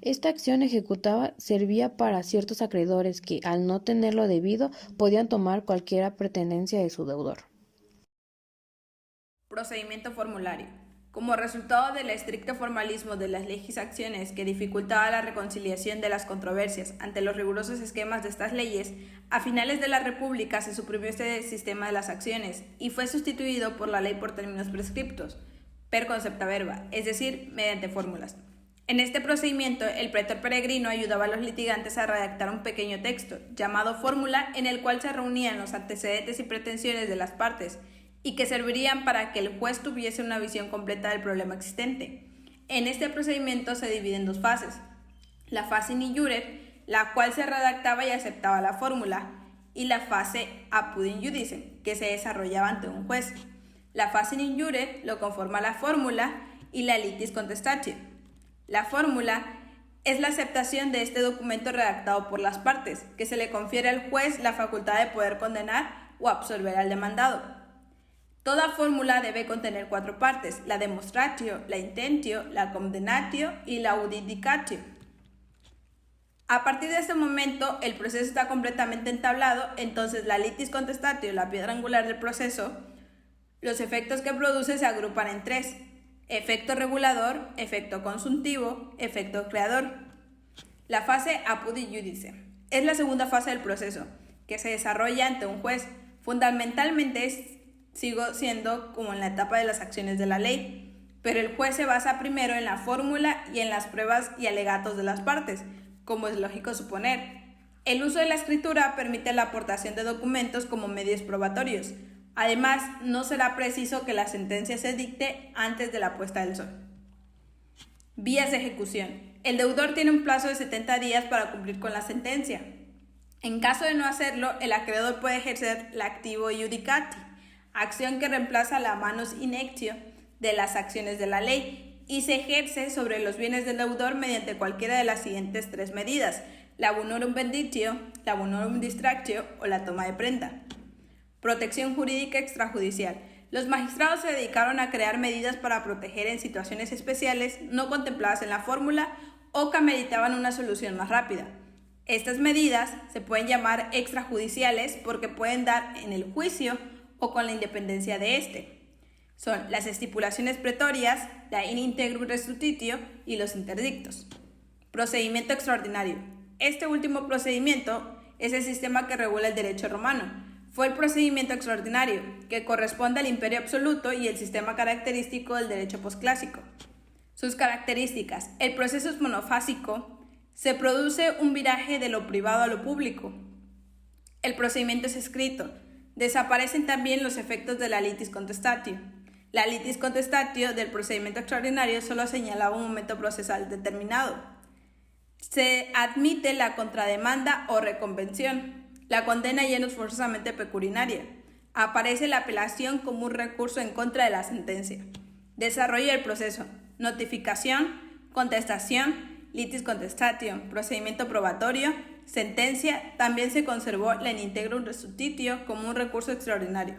Esta acción ejecutada servía para ciertos acreedores que, al no tener lo debido, podían tomar cualquier pretendencia de su deudor. Procedimiento formulario. Como resultado del estricto formalismo de las legis acciones que dificultaba la reconciliación de las controversias ante los rigurosos esquemas de estas leyes, a finales de la República se suprimió este sistema de las acciones y fue sustituido por la ley por términos prescriptos, per concepta verba, es decir, mediante fórmulas. En este procedimiento, el pretor peregrino ayudaba a los litigantes a redactar un pequeño texto, llamado fórmula, en el cual se reunían los antecedentes y pretensiones de las partes, y que servirían para que el juez tuviese una visión completa del problema existente. En este procedimiento se divide en 2 fases. La fase in iure, la cual se redactaba y aceptaba la fórmula, y la fase apud in judice, que se desarrollaba ante un juez. La fase in iure lo conforma la fórmula y la litis contestatio. La fórmula es la aceptación de este documento redactado por las partes, que se le confiere al juez la facultad de poder condenar o absolver al demandado. Toda fórmula debe contener 4 partes: la demonstratio, la intentio, la condemnatio y la audidicatio. A partir de este momento, el proceso está completamente entablado, entonces la litis contestatio, la piedra angular del proceso, los efectos que produce se agrupan en 3. efecto regulador, efecto consultivo, efecto creador. La fase apud iudice es la segunda fase del proceso, que se desarrolla ante un juez. Fundamentalmente sigo siendo como en la etapa de las acciones de la ley, pero el juez se basa primero en la fórmula y en las pruebas y alegatos de las partes, como es lógico suponer. El uso de la escritura permite la aportación de documentos como medios probatorios. Además, no será preciso que la sentencia se dicte antes de la puesta del sol. Vías de ejecución. El deudor tiene un plazo de 70 días para cumplir con la sentencia. En caso de no hacerlo, el acreedor puede ejercer la actio iudicati, acción que reemplaza la manus inectio de las acciones de la ley y se ejerce sobre los bienes del deudor mediante cualquiera de las siguientes tres medidas: la bonorum venditio, la bonorum distractio o la toma de prenda. Protección jurídica extrajudicial. Los magistrados se dedicaron a crear medidas para proteger en situaciones especiales no contempladas en la fórmula o que ameritaban una solución más rápida. Estas medidas se pueden llamar extrajudiciales porque pueden dar en el juicio o con la independencia de éste. Son las estipulaciones pretorias, la in integrum restitutio y los interdictos. Procedimiento extraordinario. Este último procedimiento es el sistema que regula el derecho romano. Fue el procedimiento extraordinario, que corresponde al imperio absoluto y el sistema característico del derecho posclásico. Sus características. El proceso es monofásico. Se produce un viraje de lo privado a lo público. El procedimiento es escrito. Desaparecen también los efectos de la litis contestatio. La litis contestatio del procedimiento extraordinario solo señalaba un momento procesal determinado. Se admite la contrademanda o reconvención. La condena ya no es forzosamente pecuniaria. Aparece la apelación como un recurso en contra de la sentencia. Desarrollo del proceso. Notificación, contestación, litis contestatio, procedimiento probatorio, sentencia. También se conservó la in integrum restitutio como un recurso extraordinario.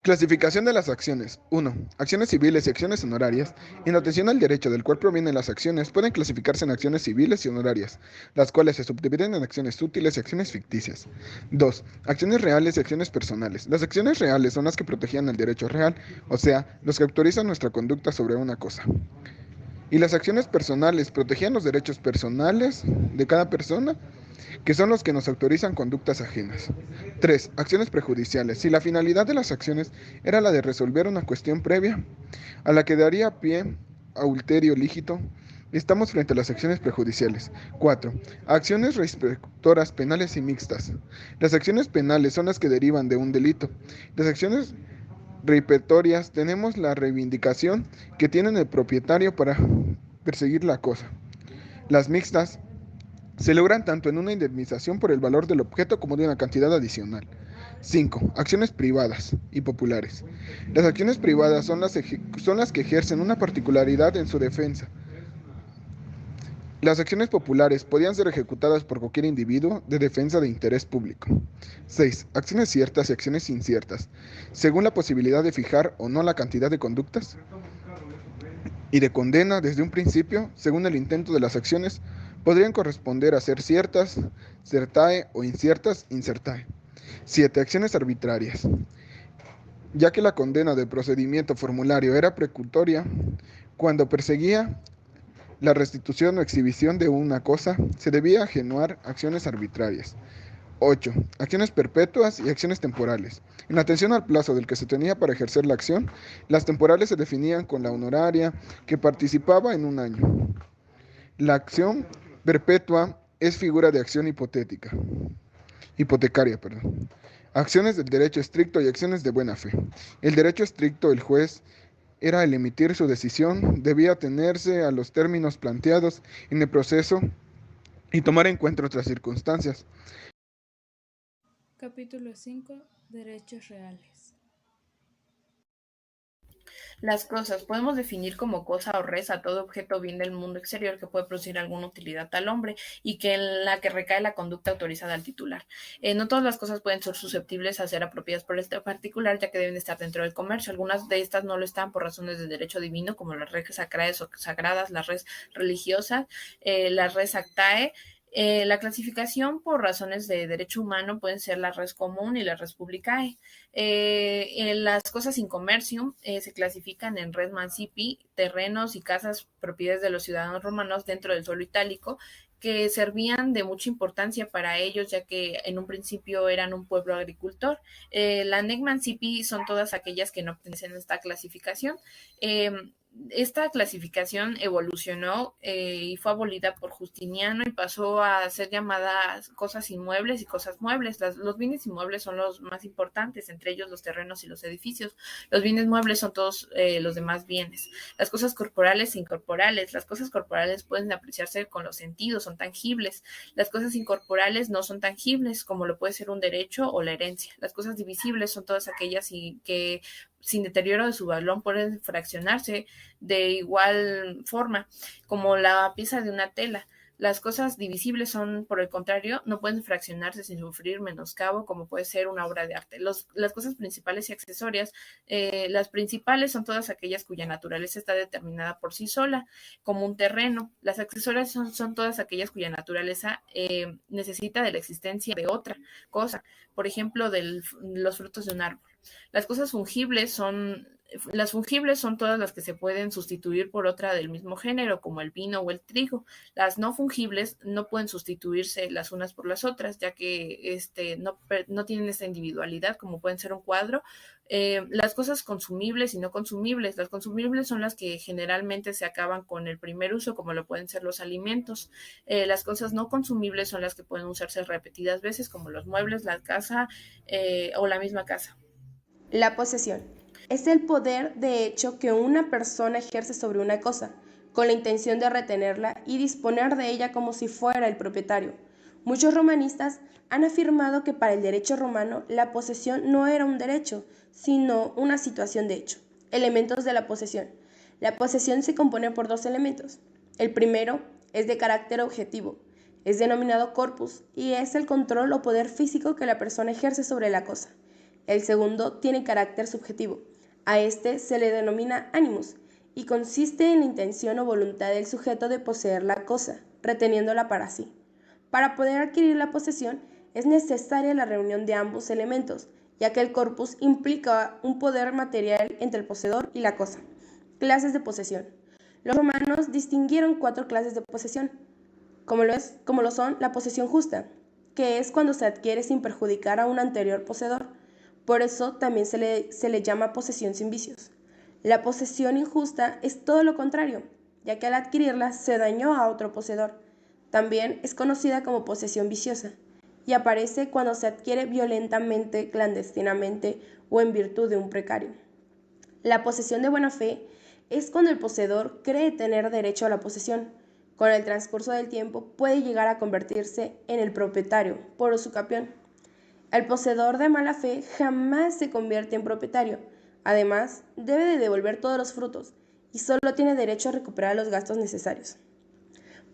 Clasificación de las acciones. 1. Acciones civiles y acciones honorarias. En atención al derecho del cual provienen las acciones, pueden clasificarse en acciones civiles y honorarias, las cuales se subdividen en acciones útiles y acciones ficticias. 2. Acciones reales y acciones personales. Las acciones reales son las que protegían el derecho real, o sea, los que autorizan nuestra conducta sobre una cosa. Y las acciones personales protegían los derechos personales de cada persona, que son los que nos autorizan conductas ajenas. 3. Acciones prejudiciales. Si la finalidad de las acciones era la de resolver una cuestión previa a la que daría pie a ulterior lícito, estamos frente a las acciones prejudiciales. 4. Acciones respectoras penales y mixtas. Las acciones penales son las que derivan de un delito. Las acciones repetitorias tenemos la reivindicación que tiene el propietario para perseguir la cosa. Las mixtas se logran tanto en una indemnización por el valor del objeto como de una cantidad adicional. 5. Acciones privadas y populares. Las acciones privadas son las que ejercen una particularidad en su defensa. Las acciones populares podían ser ejecutadas por cualquier individuo de defensa de interés público. 6. Acciones ciertas y acciones inciertas, según la posibilidad de fijar o no la cantidad de conductas y de condena desde un principio, según el intento de las acciones, podrían corresponder a ser ciertas, certae, o inciertas, incertae. 7. Acciones arbitrarias. Ya que la condena del procedimiento formulario era precautoria, cuando perseguía la restitución o exhibición de una cosa, se debía atenuar acciones arbitrarias. 8. Acciones perpetuas y acciones temporales. En atención al plazo del que se tenía para ejercer la acción, las temporales se definían con la honoraria, que participaba en un año. La acción perpetua es figura de acción hipotecaria. Acciones del derecho estricto y acciones de buena fe. El derecho estricto, el juez era el emitir su decisión, debía atenerse a los términos planteados en el proceso y tomar en cuenta otras circunstancias. Capítulo 5. Derechos reales. Las cosas. Podemos definir como cosa o res a todo objeto o bien del mundo exterior que puede producir alguna utilidad al hombre y que en la que recae la conducta autorizada al titular. No todas las cosas pueden ser susceptibles a ser apropiadas por este particular, ya que deben estar dentro del comercio. Algunas de estas no lo están por razones de derecho divino, como las res sacraes o sagradas, las res religiosas, las res actae, La clasificación por razones de derecho humano pueden ser la res común y la res publicae. En las cosas in commercium se clasifican en res mancipi, terrenos y casas propiedades de los ciudadanos romanos dentro del suelo itálico, que servían de mucha importancia para ellos, ya que en un principio eran un pueblo agricultor. La nec mancipi son todas aquellas que no pertenecen a esta clasificación. Esta clasificación evolucionó y fue abolida por Justiniano y pasó a ser llamadas cosas inmuebles y cosas muebles. Los bienes inmuebles son los más importantes, entre ellos los terrenos y los edificios. Los bienes muebles son todos los demás bienes. Las cosas corporales e incorporales. Las cosas corporales pueden apreciarse con los sentidos, son tangibles. Las cosas incorporales no son tangibles, como lo puede ser un derecho o la herencia. Las cosas divisibles son todas aquellas que sin deterioro de su valor pueden fraccionarse de igual forma, como la pieza de una tela. Las cosas divisibles son, por el contrario, no pueden fraccionarse sin sufrir menoscabo, como puede ser una obra de arte. Las cosas principales y accesorias, las principales son todas aquellas cuya naturaleza está determinada por sí sola, como un terreno. Las accesorias son todas aquellas cuya naturaleza necesita de la existencia de otra cosa, por ejemplo, los frutos de un árbol. Las cosas fungibles son todas las que se pueden sustituir por otra del mismo género, como el vino o el trigo. Las no fungibles no pueden sustituirse las unas por las otras, ya que no tienen esta individualidad, como pueden ser un cuadro. Las cosas consumibles y no consumibles. Las consumibles son las que generalmente se acaban con el primer uso, como lo pueden ser los alimentos. Las cosas no consumibles son las que pueden usarse repetidas veces, como los muebles, la casa o la misma casa. La posesión es el poder de hecho que una persona ejerce sobre una cosa, con la intención de retenerla y disponer de ella como si fuera el propietario. Muchos romanistas han afirmado que para el derecho romano la posesión no era un derecho, sino una situación de hecho. Elementos de la posesión. La posesión se compone por dos elementos. El primero es de carácter objetivo, es denominado corpus y es el control o poder físico que la persona ejerce sobre la cosa. El segundo tiene carácter subjetivo. A este se le denomina animus y consiste en la intención o voluntad del sujeto de poseer la cosa, reteniéndola para sí. Para poder adquirir la posesión es necesaria la reunión de ambos elementos, ya que el corpus implica un poder material entre el poseedor y la cosa. Clases de posesión. Los romanos distinguieron 4 clases de posesión, como lo son la posesión justa, que es cuando se adquiere sin perjudicar a un anterior poseedor. Por eso también se le llama posesión sin vicios. La posesión injusta es todo lo contrario, ya que al adquirirla se dañó a otro poseedor. También es conocida como posesión viciosa y aparece cuando se adquiere violentamente, clandestinamente o en virtud de un precario. La posesión de buena fe es cuando el poseedor cree tener derecho a la posesión. Con el transcurso del tiempo puede llegar a convertirse en el propietario por usucapión. El poseedor de mala fe jamás se convierte en propietario. Además, debe de devolver todos los frutos y solo tiene derecho a recuperar los gastos necesarios.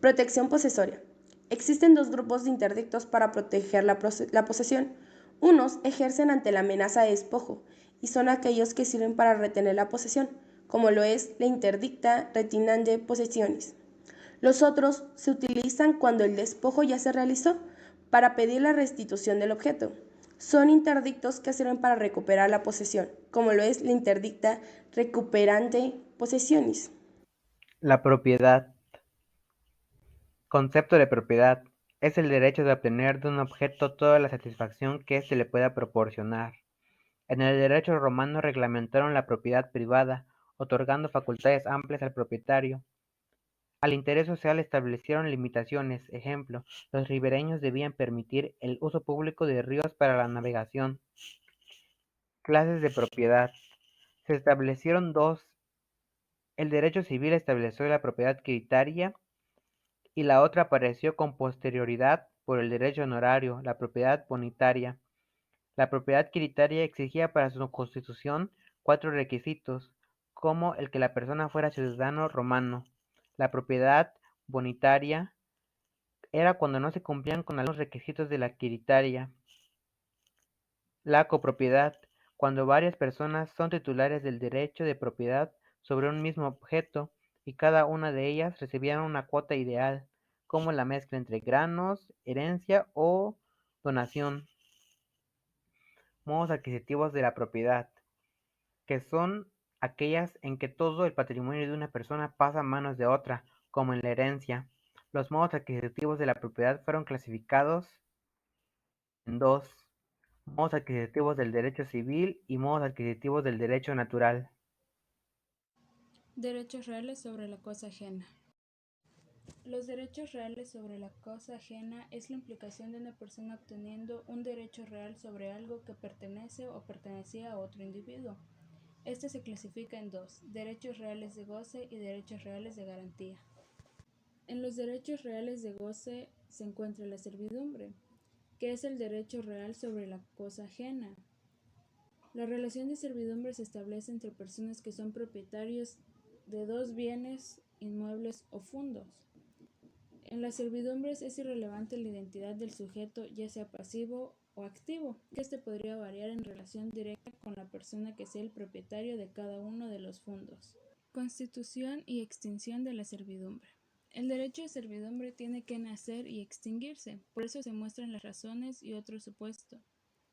Protección posesoria. Existen 2 grupos de interdictos para proteger la posesión. Unos ejercen ante la amenaza de despojo y son aquellos que sirven para retener la posesión, como lo es la interdicta retinende possessionis. Los otros se utilizan cuando el despojo ya se realizó, para pedir la restitución del objeto. Son interdictos que sirven para recuperar la posesión, como lo es la interdicta recuperante possessionis. La propiedad. Concepto de propiedad. Es el derecho de obtener de un objeto toda la satisfacción que éste le pueda proporcionar. En el derecho romano reglamentaron la propiedad privada, otorgando facultades amplias al propietario. Al interés social establecieron limitaciones, ejemplo, los ribereños debían permitir el uso público de ríos para la navegación. Clases de propiedad. Se establecieron 2. El derecho civil estableció la propiedad quiritaria y la otra apareció con posterioridad por el derecho honorario, la propiedad bonitaria. La propiedad quiritaria exigía para su constitución 4 requisitos, como el que la persona fuera ciudadano romano. La propiedad bonitaria era cuando no se cumplían con algunos requisitos de la quiritaria. La copropiedad, cuando varias personas son titulares del derecho de propiedad sobre un mismo objeto y cada una de ellas recibían una cuota ideal, como la mezcla entre granos, herencia o donación. Modos adquisitivos de la propiedad, que son aquellas en que todo el patrimonio de una persona pasa a manos de otra, como en la herencia. Los modos adquisitivos de la propiedad fueron clasificados en dos: modos adquisitivos del derecho civil y modos adquisitivos del derecho natural. Derechos reales sobre la cosa ajena. Los derechos reales sobre la cosa ajena es la implicación de una persona obteniendo un derecho real sobre algo que pertenece o pertenecía a otro individuo. Este se clasifica en dos: derechos reales de goce y derechos reales de garantía. En los derechos reales de goce se encuentra la servidumbre, que es el derecho real sobre la cosa ajena. La relación de servidumbre se establece entre personas que son propietarios de dos bienes inmuebles o fundos. En las servidumbres es irrelevante la identidad del sujeto, ya sea pasivo o activo, que este podría variar en relación directa con la persona que sea el propietario de cada uno de los fundos. Constitución y extinción de la servidumbre. El derecho de servidumbre tiene que nacer y extinguirse, por eso se muestran las razones y otros supuestos.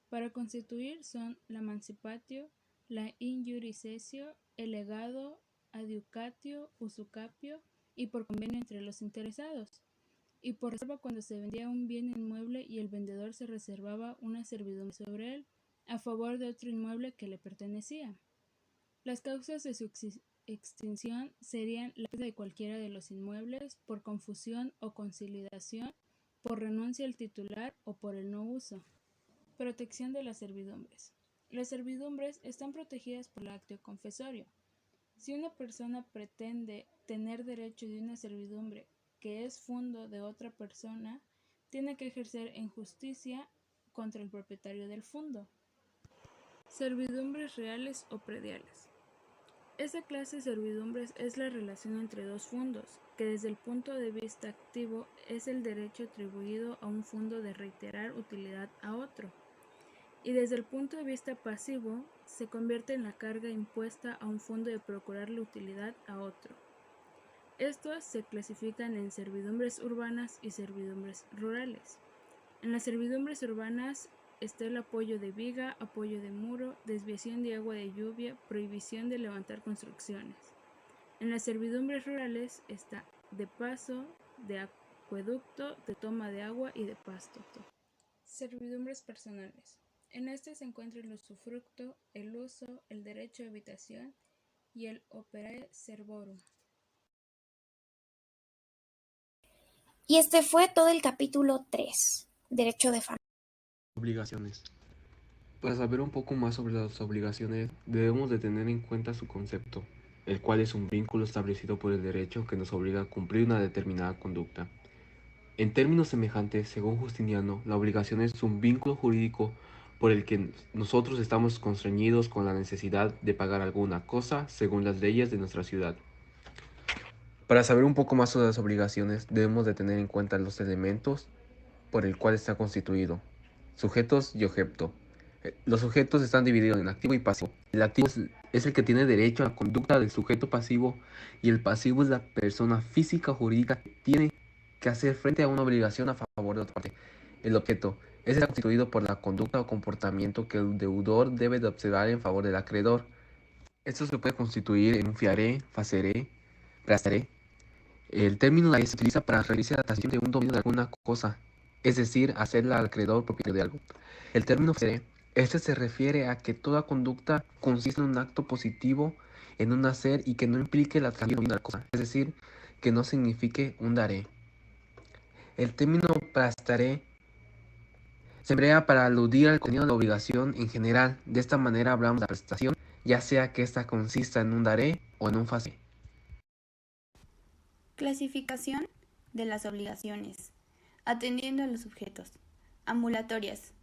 Para constituir son la emancipatio, la in iuris cessio, el legado, adiucatio, usucapio y por convenio entre los interesados, y por reserva cuando se vendía un bien inmueble y el vendedor se reservaba una servidumbre sobre él a favor de otro inmueble que le pertenecía. Las causas de su extinción serían la pérdida de cualquiera de los inmuebles por confusión o consolidación, por renuncia al titular o por el no uso. Protección de las servidumbres. Las servidumbres están protegidas por el actio confesorio. Si una persona pretende tener derecho de una servidumbre que es fundo de otra persona, tiene que ejercer en justicia contra el propietario del fundo. Servidumbres reales o prediales. Esta clase de servidumbres es la relación entre dos fundos, que desde el punto de vista activo es el derecho atribuido a un fundo de reiterar utilidad a otro, y desde el punto de vista pasivo se convierte en la carga impuesta a un fondo de procurarle utilidad a otro. Estos se clasifican en servidumbres urbanas y servidumbres rurales. En las servidumbres urbanas está el apoyo de viga, apoyo de muro, desviación de agua de lluvia, prohibición de levantar construcciones. En las servidumbres rurales está de paso, de acueducto, de toma de agua y de pasto. Servidumbres personales. En este se encuentra el usufructo, el uso, el derecho de habitación y el operae servorum. Y este fue todo el capítulo 3, Derecho de Familia. Obligaciones. Para saber un poco más sobre las obligaciones, debemos de tener en cuenta su concepto, el cual es un vínculo establecido por el derecho que nos obliga a cumplir una determinada conducta. En términos semejantes, según Justiniano, la obligación es un vínculo jurídico por el que nosotros estamos constreñidos con la necesidad de pagar alguna cosa según las leyes de nuestra ciudad. Para saber un poco más sobre las obligaciones, debemos de tener en cuenta los elementos por el cual está constituido: sujetos y objeto. Los sujetos están divididos en activo y pasivo. El activo es el que tiene derecho a la conducta del sujeto pasivo, y el pasivo es la persona física o jurídica que tiene que hacer frente a una obligación a favor de otra parte. El objeto está constituido por la conducta o comportamiento que el deudor debe de observar en favor del acreedor. Esto se puede constituir en un fiaré, faceré, prestaré. El término se utiliza para referirse a la tasación de un dominio de alguna cosa, es decir, hacerla al acreedor propietario de algo. El término faceré, se refiere a que toda conducta consiste en un acto positivo en un hacer y que no implique la tasación de una cosa, es decir, que no signifique un daré. El término prestaré se emplea para aludir al contenido de la obligación en general. De esta manera hablamos de la prestación, ya sea que ésta consista en un daré o en un faceré. Clasificación de las obligaciones. Atendiendo a los sujetos. Ambulatorias.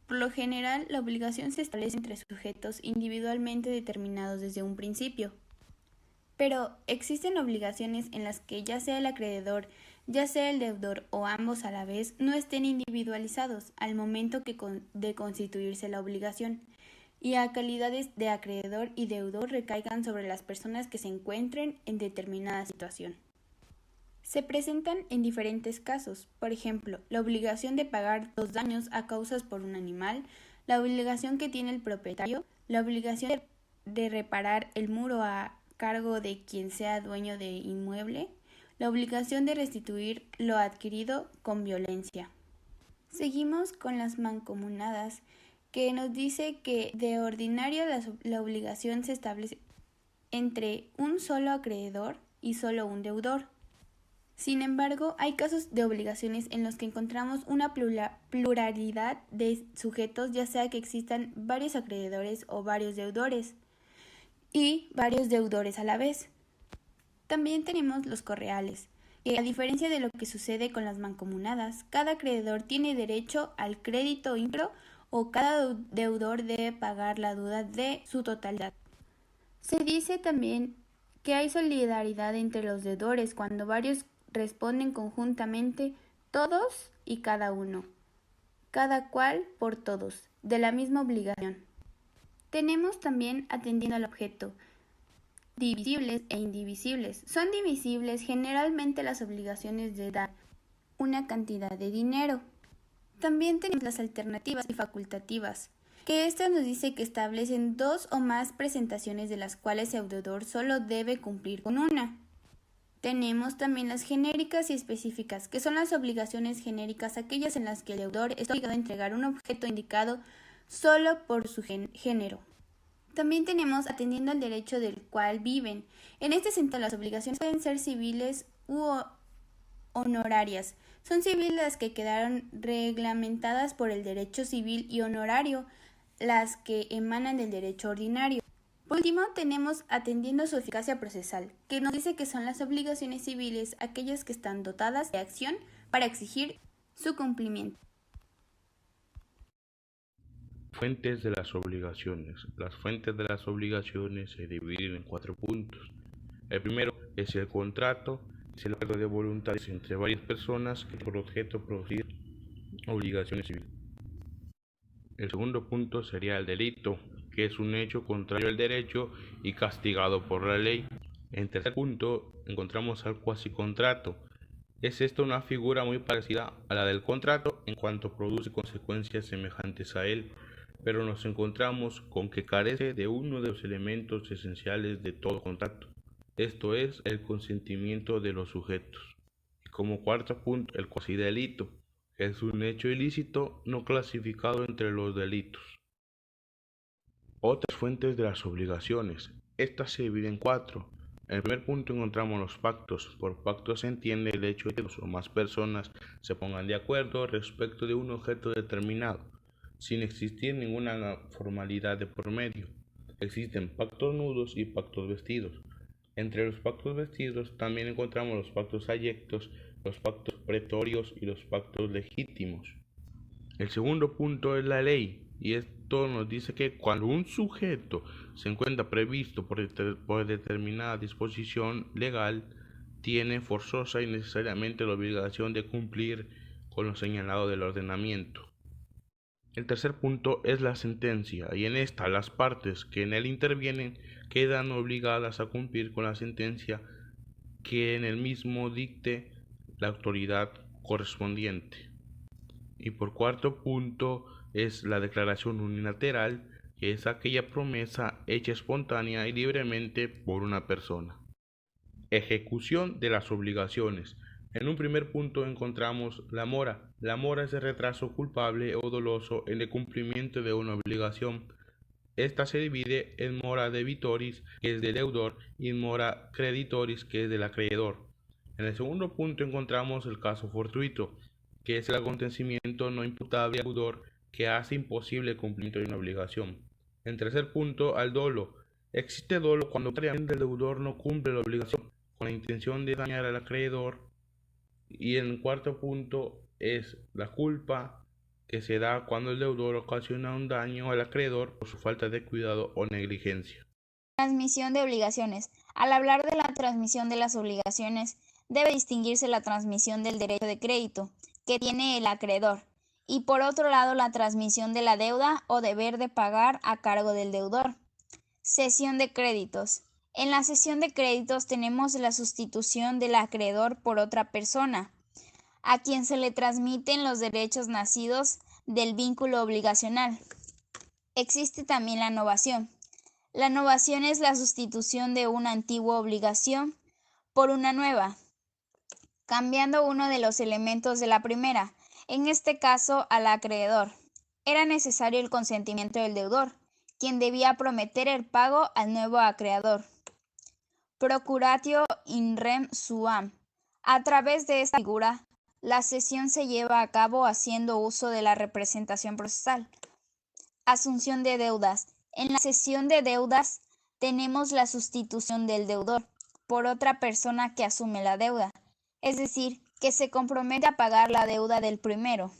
Por lo general, la obligación se establece entre sujetos individualmente determinados desde un principio. Pero existen obligaciones en las que ya sea el acreedor, ya sea el deudor o ambos a la vez no estén individualizados al momento de constituirse la obligación, y a calidades de acreedor y deudor recaigan sobre las personas que se encuentren en determinada situación. Se presentan en diferentes casos, por ejemplo, la obligación de pagar los daños a causas por un animal, la obligación que tiene el propietario, la obligación de reparar el muro a cargo de quien sea dueño de inmueble, la obligación de restituir lo adquirido con violencia. Seguimos con las mancomunadas, que nos dice que de ordinario la obligación se establece entre un solo acreedor y solo un deudor. Sin embargo, hay casos de obligaciones en los que encontramos una pluralidad de sujetos, ya sea que existan varios acreedores o varios deudores, y varios deudores a la vez. También tenemos los correales, que a diferencia de lo que sucede con las mancomunadas, cada acreedor tiene derecho al crédito íntegro o cada deudor debe pagar la deuda de su totalidad. Se dice también que hay solidaridad entre los deudores cuando varios responden conjuntamente, todos y cada uno, cada cual por todos, de la misma obligación. Tenemos también, atendiendo al objeto, divisibles e indivisibles. Son divisibles generalmente las obligaciones de dar una cantidad de dinero. También tenemos las alternativas y facultativas, que estas nos dice que establecen dos o más presentaciones de las cuales el deudor solo debe cumplir con una. Tenemos también las genéricas y específicas, que son las obligaciones genéricas, aquellas en las que el deudor está obligado a entregar un objeto indicado solo por su género. También tenemos atendiendo al derecho del cual viven. En este sentido, las obligaciones pueden ser civiles u honorarias. Son civiles las que quedaron reglamentadas por el derecho civil y honorario, las que emanan del derecho ordinario. Por último, tenemos atendiendo a su eficacia procesal, que nos dice que son las obligaciones civiles aquellas que están dotadas de acción para exigir su cumplimiento. Fuentes de las obligaciones. Las fuentes de las obligaciones se dividen en 4 puntos. El primero es el contrato, es el acuerdo de voluntades entre varias personas que por objeto producir obligaciones civiles. El segundo punto sería el delito, que es un hecho contrario al derecho y castigado por la ley. En tercer punto encontramos al cuasicontrato. Es esta una figura muy parecida a la del contrato en cuanto produce consecuencias semejantes a él, pero nos encontramos con que carece de uno de los elementos esenciales de todo contrato, esto es, el consentimiento de los sujetos. Y como cuarto punto, el cuasidelito, que es un hecho ilícito no clasificado entre los delitos. Otras fuentes de las obligaciones. Estas se dividen en 4. En el primer punto encontramos los pactos. Por pacto se entiende el hecho de que dos o más personas se pongan de acuerdo respecto de un objeto determinado, sin existir ninguna formalidad de por medio. Existen pactos nudos y pactos vestidos. Entre los pactos vestidos también encontramos los pactos ayectos, los pactos pretorios y los pactos legítimos. El segundo punto es la ley, y esto nos dice que cuando un sujeto se encuentra previsto por determinada disposición legal, tiene forzosa y necesariamente la obligación de cumplir con lo señalado del ordenamiento. El tercer punto es la sentencia, y en esta las partes que en él intervienen quedan obligadas a cumplir con la sentencia que en el mismo dicte la autoridad correspondiente. Y por cuarto punto es la declaración unilateral, que es aquella promesa hecha espontánea y libremente por una persona. Ejecución de las obligaciones. En un primer punto encontramos la mora. La mora es el retraso culpable o doloso en el cumplimiento de una obligación. Esta se divide en mora debitoris, que es del deudor, y en mora creditoris, que es del acreedor. En el segundo punto encontramos el caso fortuito, que es el acontecimiento no imputable al deudor que hace imposible el cumplimiento de una obligación. En tercer punto, al dolo. Existe dolo cuando previamente el deudor no cumple la obligación con la intención de dañar al acreedor. Y en cuarto punto es la culpa, que se da cuando el deudor ocasiona un daño al acreedor por su falta de cuidado o negligencia. Transmisión de obligaciones. Al hablar de la transmisión de las obligaciones, debe distinguirse la transmisión del derecho de crédito, que tiene el acreedor, y por otro lado la transmisión de la deuda o deber de pagar a cargo del deudor. Cesión de créditos. En la cesión de créditos tenemos la sustitución del acreedor por otra persona, a quien se le transmiten los derechos nacidos del vínculo obligacional. Existe también la novación. La novación es la sustitución de una antigua obligación por una nueva, cambiando uno de los elementos de la primera, en este caso al acreedor. Era necesario el consentimiento del deudor, quien debía prometer el pago al nuevo acreedor. Procuratio in rem suam. A través de esta figura, la cesión se lleva a cabo haciendo uso de la representación procesal. Asunción de deudas. En la cesión de deudas tenemos la sustitución del deudor por otra persona que asume la deuda, es decir, que se compromete a pagar la deuda del primero.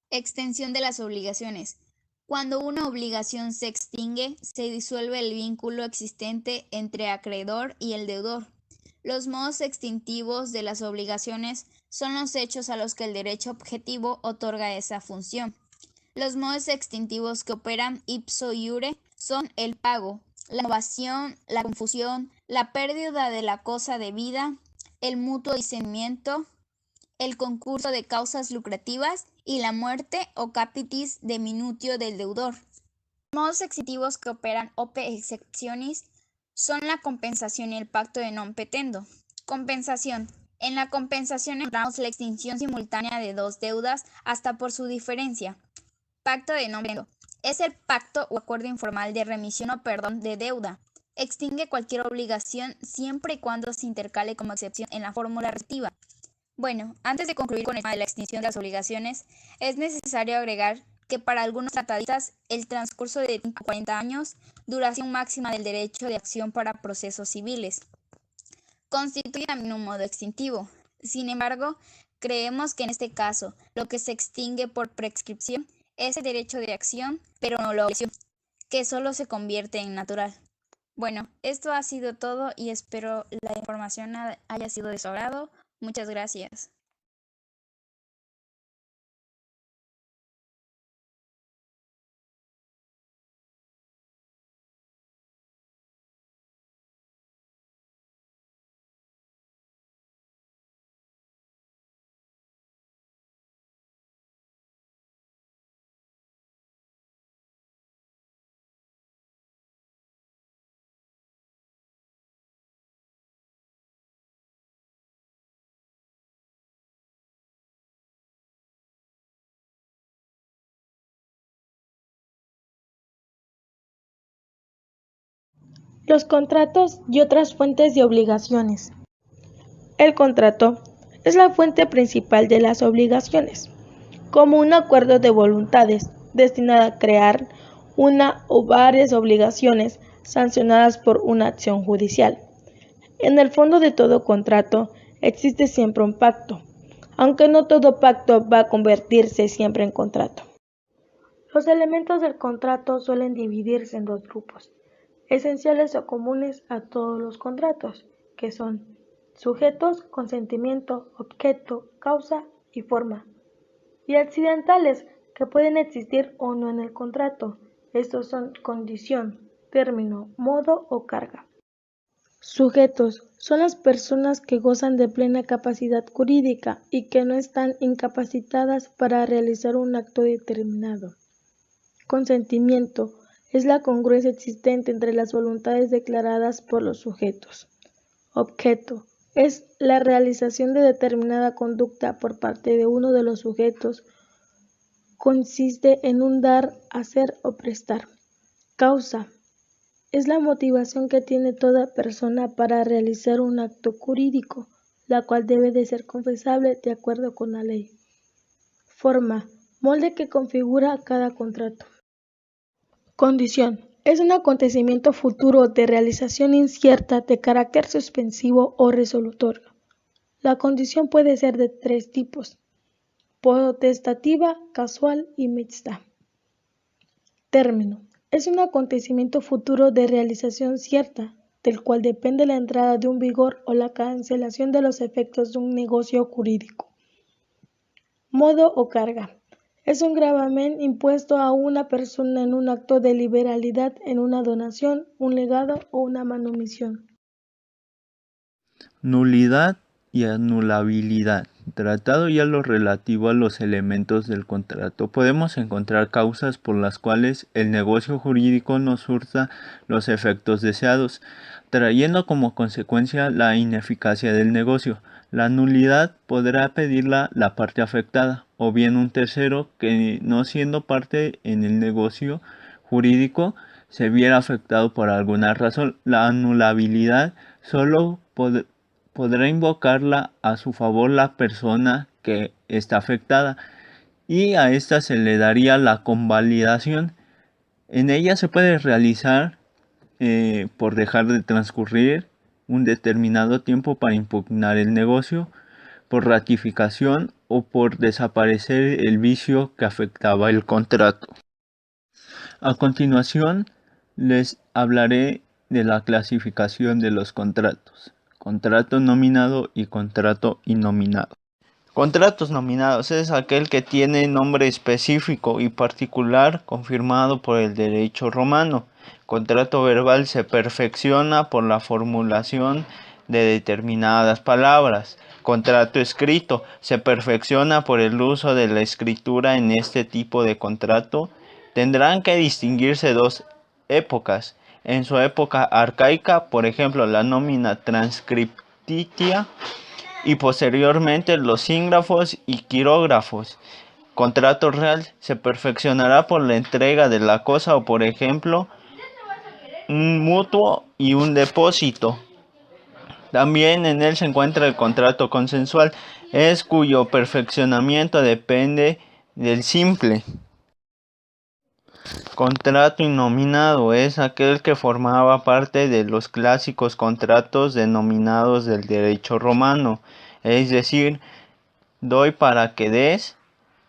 Extensión de las obligaciones. Cuando una obligación se extingue, se disuelve el vínculo existente entre acreedor y el deudor. Los modos extintivos de las obligaciones son los hechos a los que el derecho objetivo otorga esa función. Los modos extintivos que operan ipso iure son el pago, la novación, la confusión, la pérdida de la cosa debida, el mutuo discernimiento, el concurso de causas lucrativas y la muerte o capitis de minutio del deudor. Los modos extintivos que operan ope exceptionis son la compensación y el pacto de non petendo. Compensación. En la compensación encontramos la extinción simultánea de dos deudas hasta por su diferencia. Pacto de non petendo. Es el pacto o acuerdo informal de remisión o perdón de deuda. Extingue cualquier obligación siempre y cuando se intercale como excepción en la fórmula respectiva. Bueno, antes de concluir con el tema de la extinción de las obligaciones, es necesario agregar que para algunos tratadistas el transcurso de 30 a 40 años, duración máxima del derecho de acción para procesos civiles, constituye también un modo extintivo. Sin embargo, creemos que en este caso lo que se extingue por prescripción es el derecho de acción, pero no la obligación, que solo se convierte en natural. Bueno, esto ha sido todo y espero la información haya sido de su agrado. Muchas gracias. Los contratos y otras fuentes de obligaciones. El contrato es la fuente principal de las obligaciones, como un acuerdo de voluntades destinado a crear una o varias obligaciones sancionadas por una acción judicial. En el fondo de todo contrato existe siempre un pacto, aunque no todo pacto va a convertirse siempre en contrato. Los elementos del contrato suelen dividirse en dos grupos, esenciales o comunes a todos los contratos, que son sujetos, consentimiento, objeto, causa y forma, y accidentales, que pueden existir o no en el contrato. Estos son condición, término, modo o carga. Sujetos son las personas que gozan de plena capacidad jurídica y que no están incapacitadas para realizar un acto determinado. Consentimiento es la congruencia existente entre las voluntades declaradas por los sujetos. Objeto es la realización de determinada conducta por parte de uno de los sujetos. Consiste en un dar, hacer o prestar. Causa es la motivación que tiene toda persona para realizar un acto jurídico, la cual debe de ser confesable de acuerdo con la ley. Forma, molde que configura cada contrato. Condición es un acontecimiento futuro de realización incierta de carácter suspensivo o resolutorio. La condición puede ser de tres tipos: potestativa, casual y mixta. Término es un acontecimiento futuro de realización cierta, del cual depende la entrada de un vigor o la cancelación de los efectos de un negocio jurídico. Modo o carga Es un gravamen impuesto a una persona en un acto de liberalidad, en una donación, un legado o una manumisión. Nulidad y anulabilidad. Tratado ya lo relativo a los elementos del contrato, podemos encontrar causas por las cuales el negocio jurídico no surta los efectos deseados, trayendo como consecuencia la ineficacia del negocio. La nulidad podrá pedirla la parte afectada, o bien un tercero que, no siendo parte en el negocio jurídico, se viera afectado por alguna razón. La anulabilidad solo podrá invocarla a su favor la persona que está afectada, y a esta se le daría la convalidación. En ella se puede realizar por dejar de transcurrir un determinado tiempo para impugnar el negocio, por ratificación o por desaparecer el vicio que afectaba el contrato. A continuación les hablaré de la clasificación de los contratos. Contrato nominado y contrato innominado. Contratos nominados es aquel que tiene nombre específico y particular confirmado por el derecho romano. Contrato verbal se perfecciona por la formulación de determinadas palabras. Contrato escrito se perfecciona por el uso de la escritura. En este tipo de contrato tendrán que distinguirse dos épocas. En su época arcaica, por ejemplo, la nómina transcriptia, y posteriormente los sígrafos y quirógrafos. Contrato real se perfeccionará por la entrega de la cosa o, por ejemplo, un mutuo y un depósito. También en él se encuentra el contrato consensual, es cuyo perfeccionamiento depende del simple. Contrato innominado es aquel que formaba parte de los clásicos contratos denominados del derecho romano, es decir, doy para que des,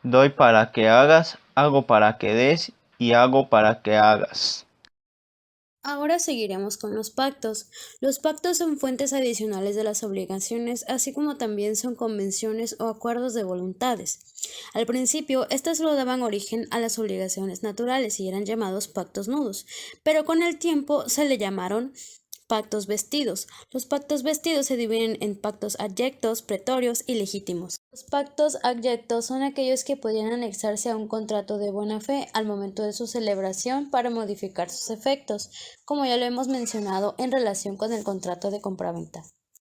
doy para que hagas, hago para que des y hago para que hagas. Ahora seguiremos con los pactos. Los pactos son fuentes adicionales de las obligaciones, así como también son convenciones o acuerdos de voluntades. Al principio, estas solo daban origen a las obligaciones naturales y eran llamados pactos nudos, pero con el tiempo se le llamaron pactos vestidos. Los pactos vestidos se dividen en pactos adyectos, pretorios y legítimos. Los pactos adyectos son aquellos que podían anexarse a un contrato de buena fe al momento de su celebración para modificar sus efectos, como ya lo hemos mencionado en relación con el contrato de compraventa.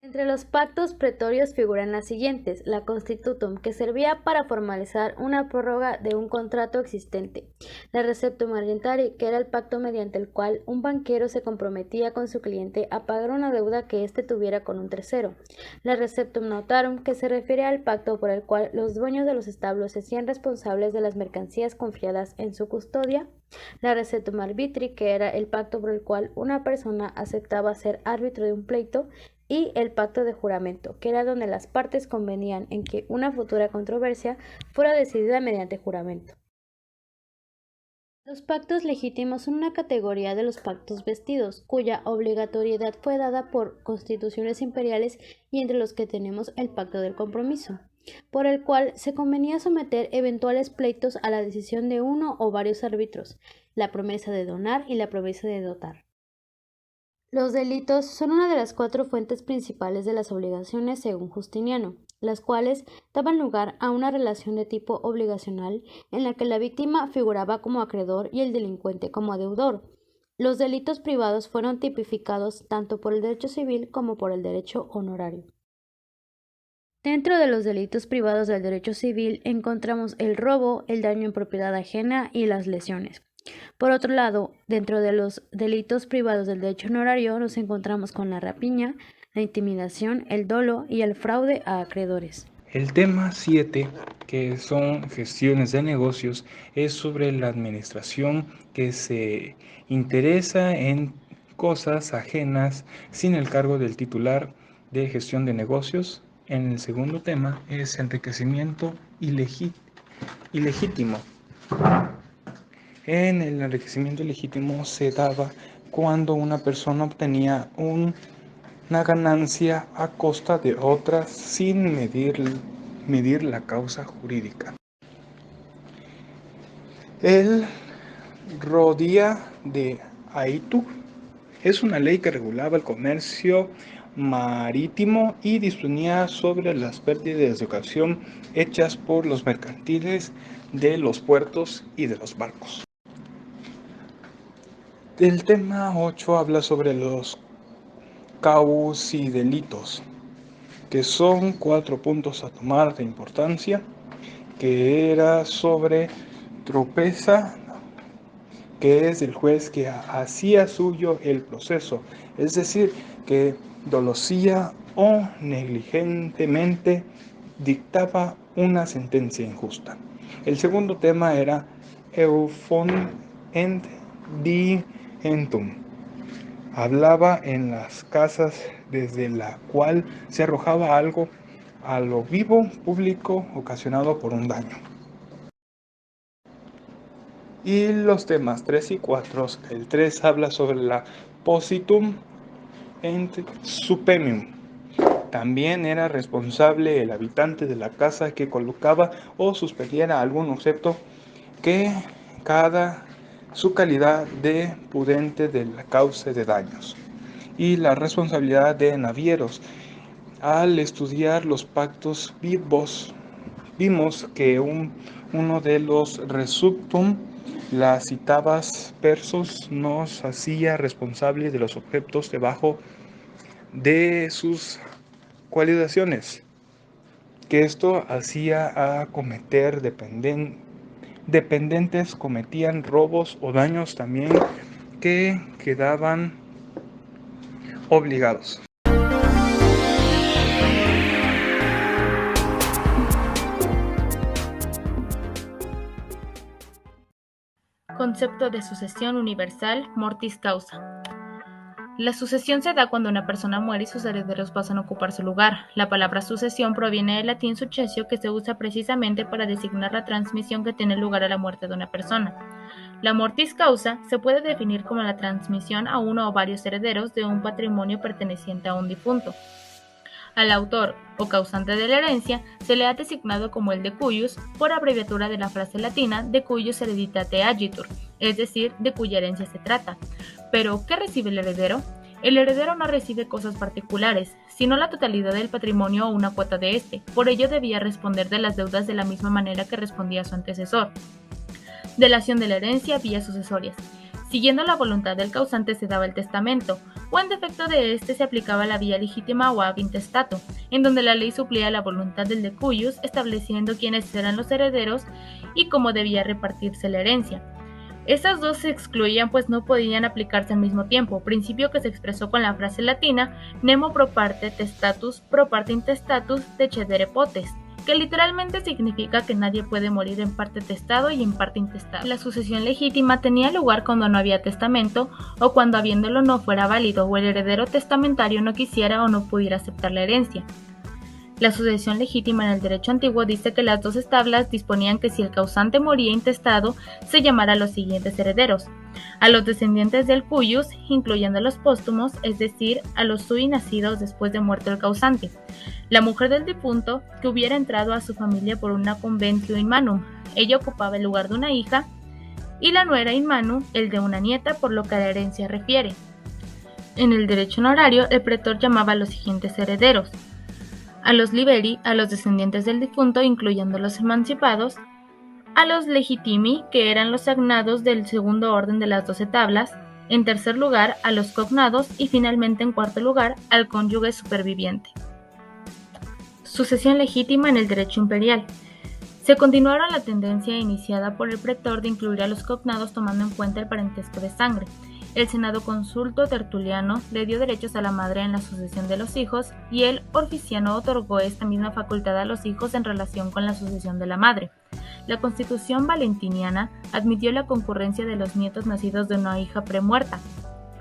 Entre los pactos pretorios figuran las siguientes: la Constitutum, que servía para formalizar una prórroga de un contrato existente; la Receptum Argentari, que era el pacto mediante el cual un banquero se comprometía con su cliente a pagar una deuda que éste tuviera con un tercero; la Receptum Notarum, que se refiere al pacto por el cual los dueños de los establos se hacían responsables de las mercancías confiadas en su custodia; la Receptum Arbitri, que era el pacto por el cual una persona aceptaba ser árbitro de un pleito; y el pacto de juramento, que era donde las partes convenían en que una futura controversia fuera decidida mediante juramento. Los pactos legítimos son una categoría de los pactos vestidos, cuya obligatoriedad fue dada por constituciones imperiales, y entre los que tenemos el pacto del compromiso, por el cual se convenía someter eventuales pleitos a la decisión de uno o varios árbitros, la promesa de donar y la promesa de dotar. Los delitos son una de las 4 fuentes principales de las obligaciones según Justiniano, las cuales daban lugar a una relación de tipo obligacional en la que la víctima figuraba como acreedor y el delincuente como deudor. Los delitos privados fueron tipificados tanto por el derecho civil como por el derecho honorario. Dentro de los delitos privados del derecho civil encontramos el robo, el daño en propiedad ajena y las lesiones. Por otro lado, dentro de los delitos privados del derecho honorario nos encontramos con la rapiña, la intimidación, el dolo y el fraude a acreedores. El tema 7, que son gestiones de negocios, es sobre la administración que se interesa en cosas ajenas sin el cargo del titular de gestión de negocios. En el segundo tema es enriquecimiento ilegítimo. En el enriquecimiento ilegítimo se daba cuando una persona obtenía una ganancia a costa de otra sin medir la causa jurídica. El Rodía de Aitu es una ley que regulaba el comercio marítimo y disponía sobre las pérdidas de ocasión hechas por los mercantiles de los puertos y de los barcos. El tema 8 habla sobre los causidelitos, que son 4 puntos a tomar de importancia, que era sobre tropeza, que es el juez que hacía suyo el proceso, es decir, que dolosía o negligentemente dictaba una sentencia injusta. El segundo tema era eufont dientum. Hablaba en las casas desde la cual se arrojaba algo a lo vivo público ocasionado por un daño. Y los temas 3 y 4, el 3 habla sobre la positum et supemium. También era responsable el habitante de la casa que colocaba o suspendiera algún objeto que cada su calidad de prudente de la causa de daños. Y la responsabilidad de navieros. Al estudiar los pactos vimos que uno de los resuptum, las citabas persos, nos hacía responsable de los objetos debajo de sus cualidaciones, que esto hacía a cometer dependentes cometían robos o daños también que quedaban obligados. Concepto de sucesión universal, mortis causa. La sucesión se da cuando una persona muere y sus herederos pasan a ocupar su lugar. La palabra sucesión proviene del latín successio, que se usa precisamente para designar la transmisión que tiene lugar a la muerte de una persona. La mortis causa se puede definir como la transmisión a uno o varios herederos de un patrimonio perteneciente a un difunto. Al autor o causante de la herencia se le ha designado como el de cuius, por abreviatura de la frase latina de cuius hereditate agitur, es decir, de cuya herencia se trata. Pero, ¿qué recibe el heredero? El heredero no recibe cosas particulares, sino la totalidad del patrimonio o una cuota de este. Por ello debía responder de las deudas de la misma manera que respondía su antecesor. Delación de la herencia vía sucesorias. Siguiendo la voluntad del causante se daba el testamento, o en defecto de este se aplicaba la vía legítima o ab intestato, en donde la ley suplía la voluntad del de cuius, estableciendo quiénes eran los herederos y cómo debía repartirse la herencia. Estas dos se excluían pues no podían aplicarse al mismo tiempo, principio que se expresó con la frase latina nemo pro parte testatus pro parte intestatus decedere potest, que literalmente significa que nadie puede morir en parte testado y en parte intestado. La sucesión legítima tenía lugar cuando no había testamento o cuando habiéndolo no fuera válido o el heredero testamentario no quisiera o no pudiera aceptar la herencia. La sucesión legítima en el derecho antiguo dice que las dos tablas disponían que si el causante moría intestado, se llamara a los siguientes herederos: a los descendientes del cuius, incluyendo a los póstumos, es decir, a los sui nacidos después de muerto el causante; la mujer del difunto, que hubiera entrado a su familia por una conventio in manum, ella ocupaba el lugar de una hija; y la nuera in manu, el de una nieta, por lo que a la herencia refiere. En el derecho honorario, el pretor llamaba a los siguientes herederos: a los liberi, a los descendientes del difunto, incluyendo los emancipados; a los legitimi, que eran los agnados del segundo orden de las 12 tablas; en tercer lugar, a los cognados; y finalmente, en cuarto lugar, al cónyuge superviviente. Sucesión legítima en el derecho imperial. Se continuaron la tendencia iniciada por el pretor de incluir a los cognados tomando en cuenta el parentesco de sangre. El Senado consulto Tertuliano le dio derechos a la madre en la sucesión de los hijos y el Orficiano otorgó esta misma facultad a los hijos en relación con la sucesión de la madre. La Constitución Valentiniana admitió la concurrencia de los nietos nacidos de una hija premuerta,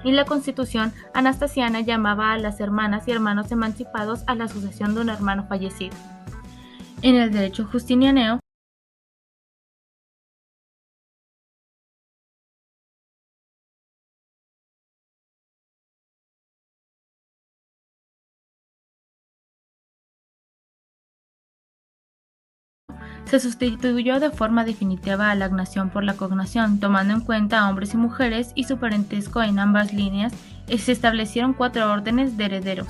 y la Constitución Anastasiana llamaba a las hermanas y hermanos emancipados a la sucesión de un hermano fallecido. En el derecho justinianeo, Se sustituyó de forma definitiva a la agnación por la cognación, tomando en cuenta a hombres y mujeres y su parentesco en ambas líneas, y se establecieron 4 órdenes de herederos.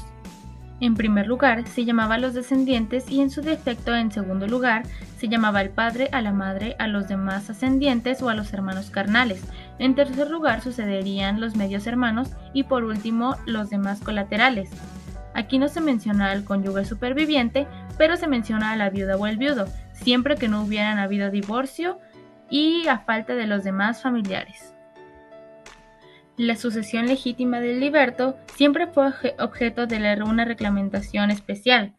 En primer lugar, se llamaba a los descendientes y en su defecto, en segundo lugar, se llamaba al padre, a la madre, a los demás ascendientes o a los hermanos carnales. En tercer lugar, sucederían los medios hermanos y por último, los demás colaterales. Aquí no se menciona al cónyuge superviviente, pero se menciona a la viuda o el viudo, siempre que no hubieran habido divorcio y a falta de los demás familiares. La sucesión legítima del liberto siempre fue objeto de una reglamentación especial.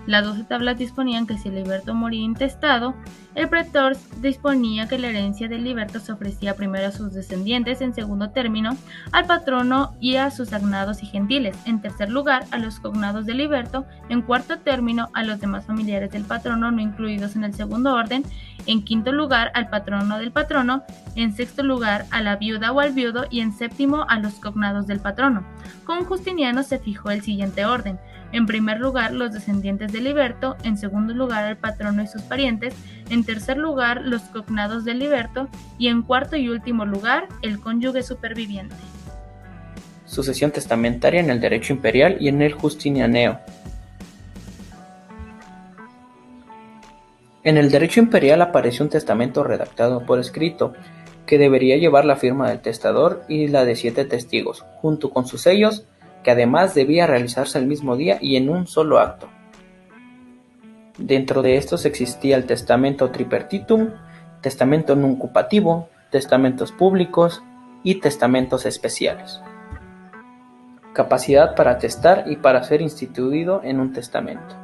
Las 12 tablas disponían que si el liberto moría intestado, el pretor disponía que la herencia del liberto se ofrecía primero a sus descendientes, en segundo término al patrono y a sus agnados y gentiles, en tercer lugar a los cognados del liberto, en cuarto término a los demás familiares del patrono no incluidos en el segundo orden, en quinto lugar al patrono del patrono, en sexto lugar a la viuda o al viudo y en séptimo a los cognados del patrono. Con Justiniano se fijó el siguiente orden: en primer lugar los descendientes del liberto, en segundo lugar el patrono y sus parientes, en tercer lugar los cognados del liberto y en cuarto y último lugar el cónyuge superviviente. Sucesión testamentaria en el derecho imperial y en el justinianeo. En el derecho imperial apareció un testamento redactado por escrito, que debería llevar la firma del testador y la de 7 testigos, junto con sus sellos, que además debía realizarse el mismo día y en un solo acto. Dentro de estos existía el testamento tripartitum, testamento nuncupativo, testamentos públicos y testamentos especiales. Capacidad para testar y para ser instituido en un testamento.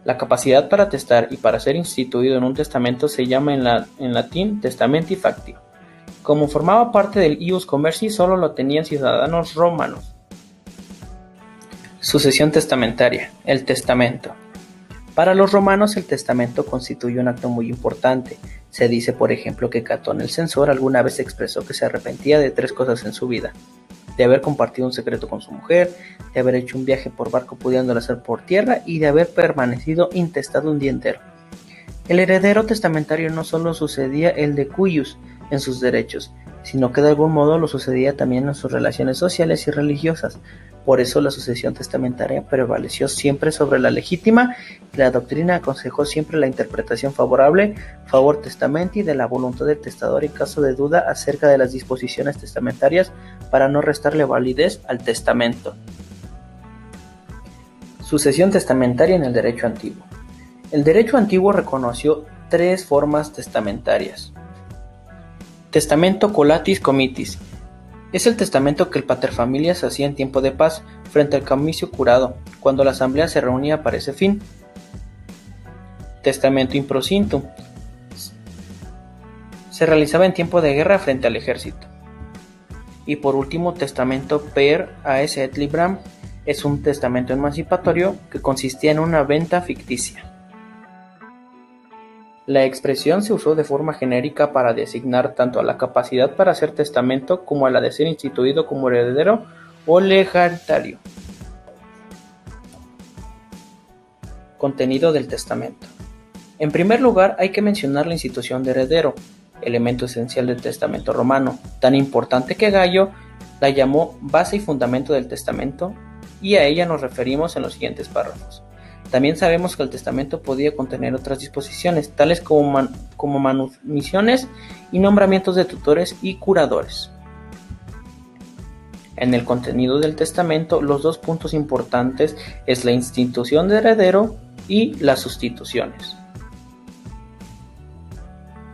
La capacidad para testar y para ser instituido en un testamento se llama en latín testamenti factio. Como formaba parte del ius commerci, solo lo tenían ciudadanos romanos. Sucesión testamentaria, el testamento. Para los romanos el testamento constituye un acto muy importante. Se dice, por ejemplo, que Catón el censor alguna vez expresó que se arrepentía de 3 cosas en su vida: de haber compartido un secreto con su mujer, de haber hecho un viaje por barco pudiéndolo hacer por tierra y de haber permanecido intestado un día entero. El heredero testamentario no solo sucedía el de cuius en sus derechos, sino que de algún modo lo sucedía también en sus relaciones sociales y religiosas. Por eso la sucesión testamentaria prevaleció siempre sobre la legítima y la doctrina aconsejó siempre la interpretación favorable, favor testamenti, de la voluntad del testador en caso de duda acerca de las disposiciones testamentarias para no restarle validez al testamento. Sucesión testamentaria en el derecho antiguo. El derecho antiguo reconoció 3 formas testamentarias. Testamento colatis comitis. Es el testamento que el paterfamilias hacía en tiempo de paz, frente al comicio curado, cuando la asamblea se reunía para ese fin. Testamento improsintum. Se realizaba en tiempo de guerra frente al ejército. Y por último, testamento per aes et libram. Es un testamento emancipatorio que consistía en una venta ficticia. La expresión se usó de forma genérica para designar tanto a la capacidad para hacer testamento como a la de ser instituido como heredero o legatario. Contenido del testamento. En primer lugar, hay que mencionar la institución de heredero, elemento esencial del testamento romano, tan importante que Gallo la llamó base y fundamento del testamento, y a ella nos referimos en los siguientes párrafos. También sabemos que el testamento podía contener otras disposiciones, tales como manumisiones y nombramientos de tutores y curadores. En el contenido del testamento, los 2 puntos importantes es la institución de heredero y las sustituciones.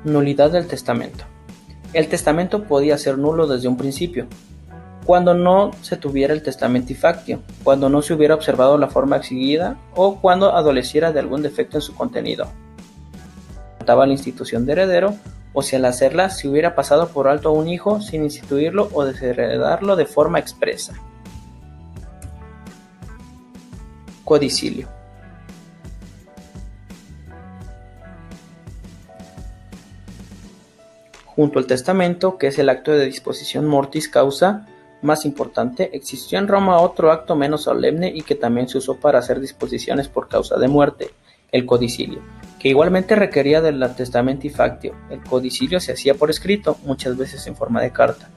Nulidad del testamento. El testamento podía ser nulo desde un principio, cuando no se tuviera el testamenti factio, cuando no se hubiera observado la forma exigida o cuando adoleciera de algún defecto en su contenido. Faltaba la institución de heredero, o si al hacerla se hubiera pasado por alto a un hijo sin instituirlo o desheredarlo de forma expresa. Codicilio. Junto al testamento, que es el acto de disposición mortis causa más importante, existió en Roma otro acto menos solemne y que también se usó para hacer disposiciones por causa de muerte, el codicilio, que igualmente requería del testamenti factio. El codicilio se hacía por escrito, muchas veces en forma de carta.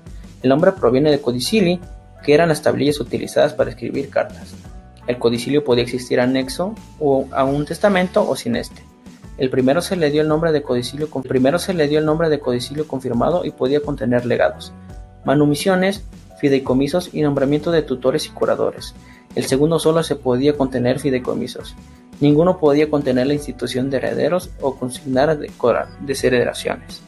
El nombre proviene de codicili, que eran las tablillas utilizadas para escribir cartas. El codicilio podía existir anexo a un testamento o sin este. El primero se le dio el nombre de codicilio confirmado y podía contener legados, manumisiones, fideicomisos y nombramiento de tutores y curadores. El segundo solo se podía contener fideicomisos. Ninguno podía contener la institución de herederos o consignar desheredaciones.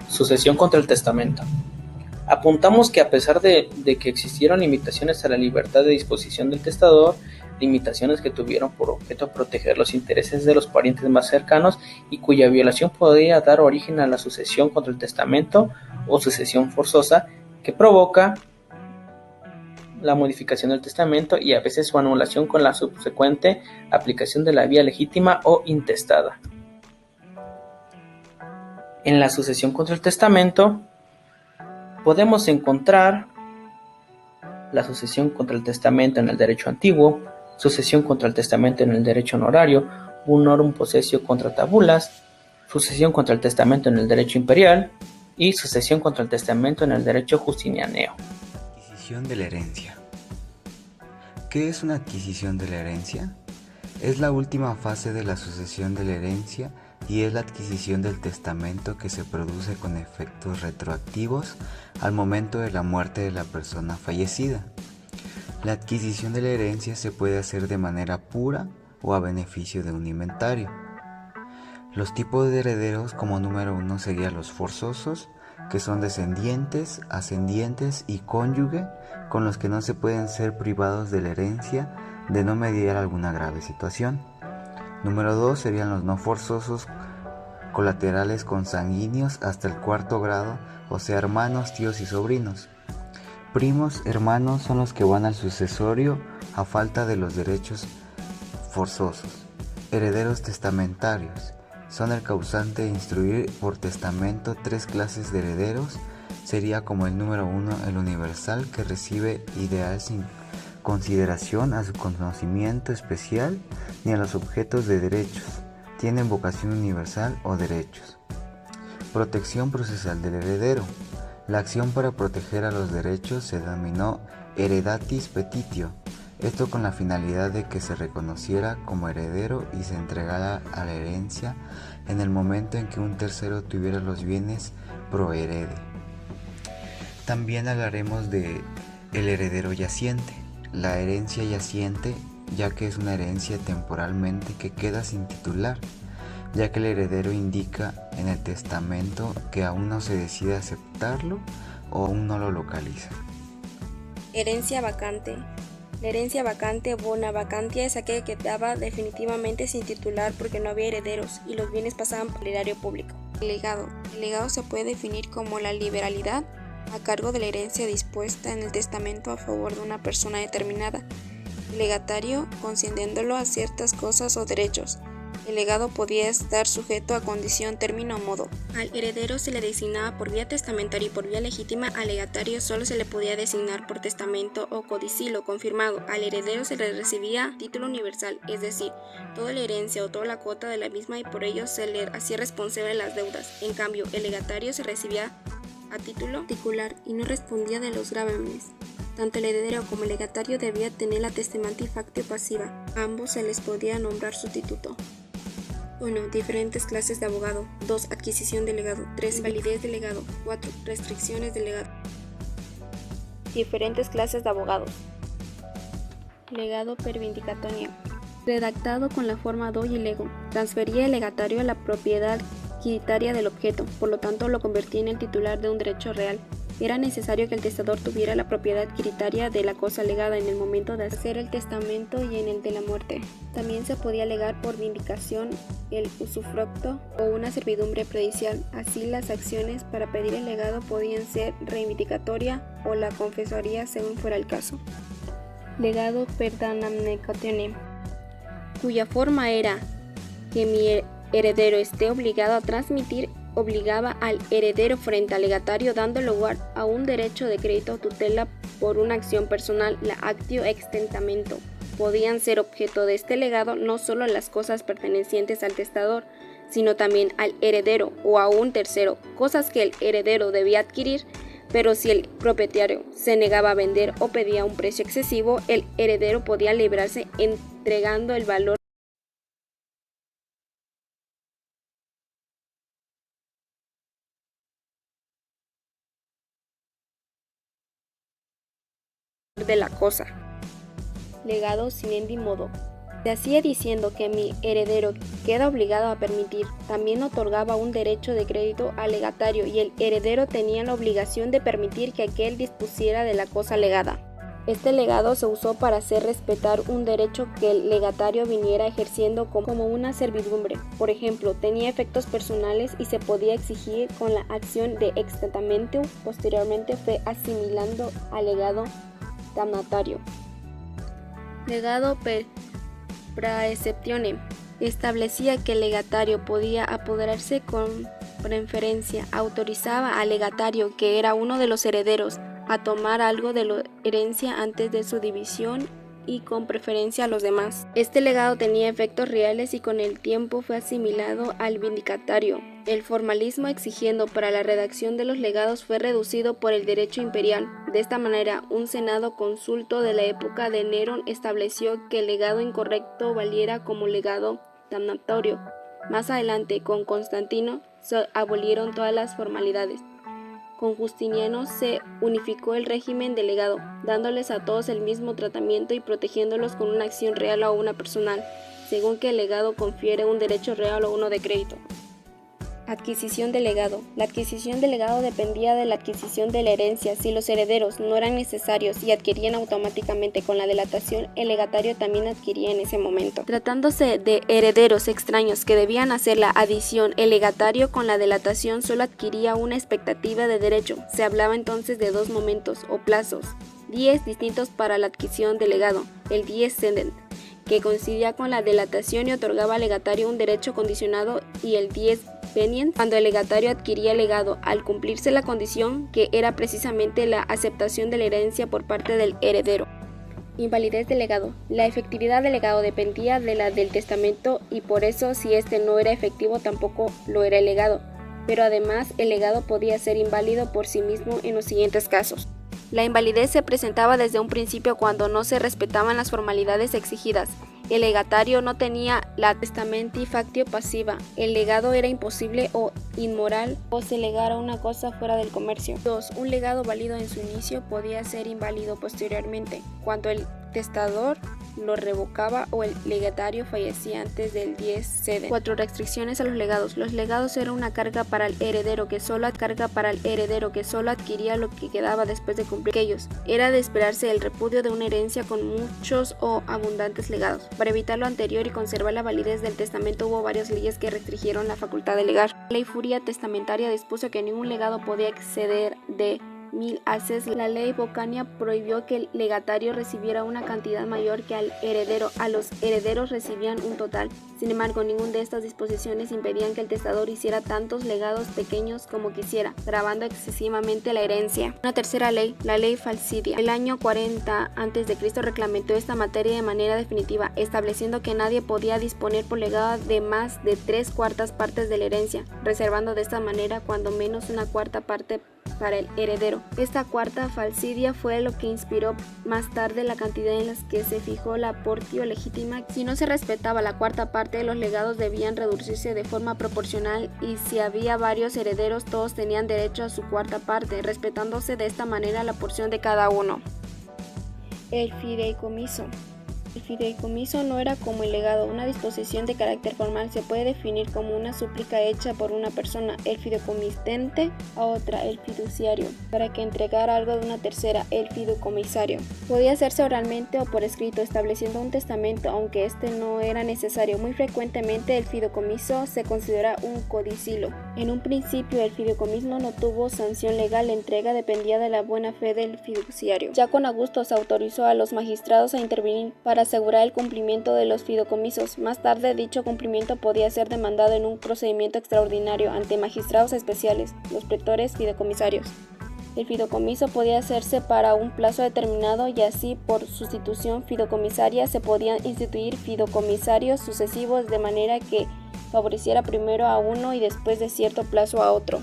Sucesión contra el testamento. Apuntamos que a pesar de que existieron limitaciones a la libertad de disposición del testador, limitaciones que tuvieron por objeto proteger los intereses de los parientes más cercanos y cuya violación podía dar origen a la sucesión contra el testamento o sucesión forzosa, que provoca la modificación del testamento y a veces su anulación con la subsecuente aplicación de la vía legítima o intestada. En la sucesión contra el testamento podemos encontrar la sucesión contra el testamento en el derecho antiguo, sucesión contra el testamento en el derecho honorario, unorum possessio contra tabulas, sucesión contra el testamento en el derecho imperial y sucesión contra el testamento en el derecho justinianeo. Adquisición de la herencia. ¿Qué es una adquisición de la herencia? Es la última fase de la sucesión de la herencia y es la adquisición del testamento que se produce con efectos retroactivos al momento de la muerte de la persona fallecida. La adquisición de la herencia se puede hacer de manera pura o a beneficio de un inventario. Los tipos de herederos, como número 1, serían los forzosos, que son descendientes, ascendientes y cónyuge, con los que no se pueden ser privados de la herencia de no mediar alguna grave situación. Número 2 serían los no forzosos, colaterales consanguíneos hasta el 4º grado, o sea, hermanos, tíos y sobrinos. Primos, hermanos son los que van al sucesorio a falta de los derechos forzosos. Herederos testamentarios son el causante de instruir por testamento 3 clases de herederos. Sería como el número 1, el universal, que recibe ideal sin consideración a su conocimiento especial ni a los objetos de derechos. Tienen vocación universal o derechos. Protección procesal del heredero. La acción para proteger a los derechos se denominó heredatis petitio, esto con la finalidad de que se reconociera como heredero y se entregara a la herencia en el momento en que un tercero tuviera los bienes pro herede. También hablaremos de el heredero yaciente, la herencia yaciente, ya que es una herencia temporalmente que queda sin titular, ya que el heredero indica en el testamento que aún no se decide aceptarlo o aún no lo localiza. Herencia vacante. La herencia vacante o bona vacantia es aquella que quedaba definitivamente sin titular porque no había herederos y los bienes pasaban por el erario público. El legado. El legado se puede definir como la liberalidad a cargo de la herencia dispuesta en el testamento a favor de una persona determinada. El legatario concediéndolo a ciertas cosas o derechos. El legado podía estar sujeto a condición, término o modo. Al heredero se le designaba por vía testamentaria y por vía legítima. Al legatario solo se le podía designar por testamento o codicilo confirmado. Al heredero se le recibía título universal, es decir, toda la herencia o toda la cuota de la misma, y por ello se le hacía responsable de las deudas. En cambio, el legatario se recibía a título particular y no respondía de los gravámenes. Tanto el heredero como el legatario debía tener la testamenti factio pasiva. A ambos se les podía nombrar sustituto. 1. Diferentes clases de abogado. 2. Adquisición de legado. 3. Validez de legado. 4. Restricciones de legado. Diferentes clases de abogados. Legado per vindicatoria. Redactado con la forma do y lego. Transfería el legatario a la propiedad quiritaria del objeto, por lo tanto lo convertía en el titular de un derecho real. Era necesario que el testador tuviera la propiedad quiritaria de la cosa legada en el momento de hacer el testamento y en el de la muerte. También se podía legar por vindicación el usufructo o una servidumbre predicial. Así, las acciones para pedir el legado podían ser reivindicatoria o la confesoría según fuera el caso. Legado per damnatio, cuya forma era que mi heredero esté obligado a transmitir, obligaba al heredero frente al legatario, dando lugar a un derecho de crédito o tutela por una acción personal, la actio extentamento. podían ser objeto de este legado no solo las cosas pertenecientes al testador, sino también al heredero o a un tercero, cosas que el heredero debía adquirir, pero si el propietario se negaba a vender o pedía un precio excesivo, el heredero podía librarse entregando el valor de la cosa. Legado sine modo. Se hacía diciendo que mi heredero queda obligado a permitir, también otorgaba un derecho de crédito al legatario y el heredero tenía la obligación de permitir que aquel dispusiera de la cosa legada. Este legado se usó para hacer respetar un derecho que el legatario viniera ejerciendo como una servidumbre. Por ejemplo, tenía efectos personales y se podía exigir con la acción de ex testamentum. Posteriormente fue asimilando al legado damnatario. Legado per praeceptione establecía que el legatario podía apoderarse con preferencia, autorizaba al legatario, que era uno de los herederos, a tomar algo de la herencia antes de su división y con preferencia a los demás. Este legado tenía efectos reales y con el tiempo fue asimilado al vindicatario. El formalismo exigiendo para la redacción de los legados fue reducido por el derecho imperial. De esta manera, un senado consulto de la época de Nerón estableció que el legado incorrecto valiera como legado damnatorio. Más adelante, con Constantino, se abolieron todas las formalidades. Con Justiniano se unificó el régimen del legado, dándoles a todos el mismo tratamiento y protegiéndolos con una acción real o una personal, según que el legado confiere un derecho real o uno de crédito. Adquisición del legado. La adquisición del legado dependía de la adquisición de la herencia. Si los herederos no eran necesarios y adquirían automáticamente con la delatación, el legatario también adquiría en ese momento. Tratándose de herederos extraños que debían hacer la adición, el legatario con la delatación solo adquiría una expectativa de derecho. Se hablaba entonces de dos momentos o plazos, dies distintos para la adquisición del legado. El dies cedent, que coincidía con la delatación y otorgaba al legatario un derecho condicionado, y el dies venient, cuando el legatario adquiría el legado al cumplirse la condición, que era precisamente la aceptación de la herencia por parte del heredero. Invalidez del legado. La efectividad del legado dependía de la del testamento y por eso si este no era efectivo tampoco lo era el legado. Pero además el legado podía ser inválido por sí mismo en los siguientes casos. La invalidez se presentaba desde un principio cuando no se respetaban las formalidades exigidas. El legatario no tenía la testamenti factio pasiva. El legado era imposible o inmoral o se legara una cosa fuera del comercio. 2. Un legado válido en su inicio podía ser inválido posteriormente, cuando el testador lo revocaba o el legatario fallecía antes del dies cedent. 4. Restricciones a los legados. Los legados eran una carga para el heredero que solo adquiría lo que quedaba después de cumplir aquellos. Era de esperarse el repudio de una herencia con muchos o abundantes legados. Para evitar lo anterior y conservar la validez del testamento hubo varias leyes que restringieron la facultad de legar. La ley Furia testamentaria dispuso que ningún legado podía exceder de 1000 haces. La ley Vocania prohibió que el legatario recibiera una cantidad mayor que al heredero. A los herederos recibían un total. Sin embargo, ninguna de estas disposiciones impedían que el testador hiciera tantos legados pequeños como quisiera, gravando excesivamente la herencia. Una tercera ley, la ley Falcidia, el año 40 a.C. reglamentó esta materia de manera definitiva, estableciendo que nadie podía disponer por legado de más de 3/4 partes de la herencia, reservando de esta manera cuando menos una cuarta parte para el heredero. Esta cuarta falcidia fue lo que inspiró más tarde la cantidad en la que se fijó la portio legítima. Si no se respetaba la cuarta parte, los legados debían reducirse de forma proporcional y si había varios herederos, todos tenían derecho a su cuarta parte, respetándose de esta manera la porción de cada uno. El fideicomiso. El fideicomiso no era como el legado, una disposición de carácter formal. Se puede definir como una súplica hecha por una persona, el fideicomitente, a otra, el fiduciario, para que entregara algo de una tercera, el fideicomisario. Podía hacerse oralmente o por escrito, estableciendo un testamento, aunque este no era necesario. Muy frecuentemente el fideicomiso se considera un codicilo. En un principio el fideicomiso no tuvo sanción legal, la entrega dependía de la buena fe del fiduciario. Ya con Augusto se autorizó a los magistrados a intervenir para asegurar el cumplimiento de los fideicomisos. Más tarde, dicho cumplimiento podía ser demandado en un procedimiento extraordinario ante magistrados especiales, los pretores fideicomisarios. El fideicomiso podía hacerse para un plazo determinado y así, por sustitución fideicomisaria, se podían instituir fideicomisarios sucesivos de manera que favoreciera primero a uno y después de cierto plazo a otro.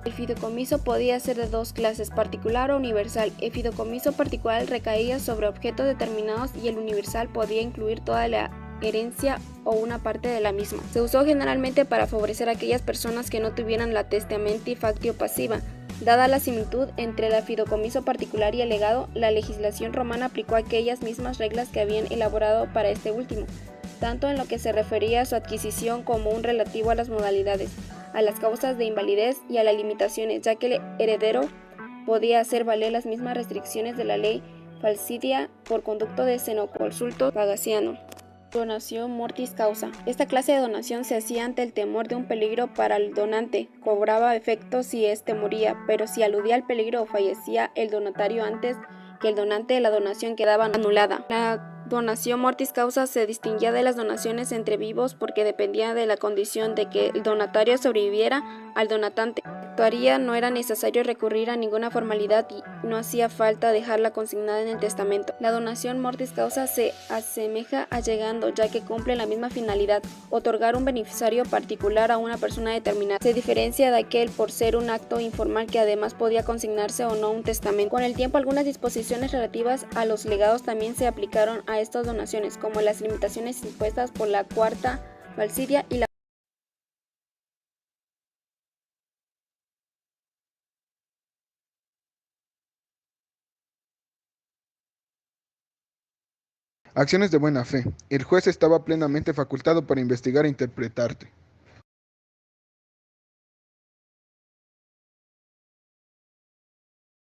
El fideicomiso podía ser de dos clases, particular o universal. El fideicomiso particular recaía sobre objetos determinados y el universal podía incluir toda la herencia o una parte de la misma. Se usó generalmente para favorecer a aquellas personas que no tuvieran la testamenti factio pasiva. Dada la similitud entre el fideicomiso particular y el legado, la legislación romana aplicó aquellas mismas reglas que habían elaborado para este último, tanto en lo que se refería a su adquisición como un relativo a las modalidades, a las causas de invalidez y a las limitaciones, ya que el heredero podía hacer valer las mismas restricciones de la ley falcidia por conducto de Senoconsulto Pagaciano. Donación mortis causa. Esta clase de donación se hacía ante el temor de un peligro para el donante. Cobraba efecto si éste moría, pero si aludía al peligro o fallecía el donatario antes que el donante, la donación quedaba anulada. La donación mortis causa se distinguía de las donaciones entre vivos porque dependía de la condición de que el donatario sobreviviera al donatante. Actuaría no era necesario recurrir a ninguna formalidad y no hacía falta dejarla consignada en el testamento. La donación mortis causa se asemeja a llegando, ya que cumple la misma finalidad, otorgar un beneficiario particular a una persona determinada. Se diferencia de aquel por ser un acto informal que además podía consignarse o no un testamento. Con el tiempo, algunas disposiciones relativas a los legados también se aplicaron a estas donaciones, como las limitaciones impuestas por la cuarta falcidia y la Acciones de buena fe. El juez estaba plenamente facultado para investigar e interpretarte.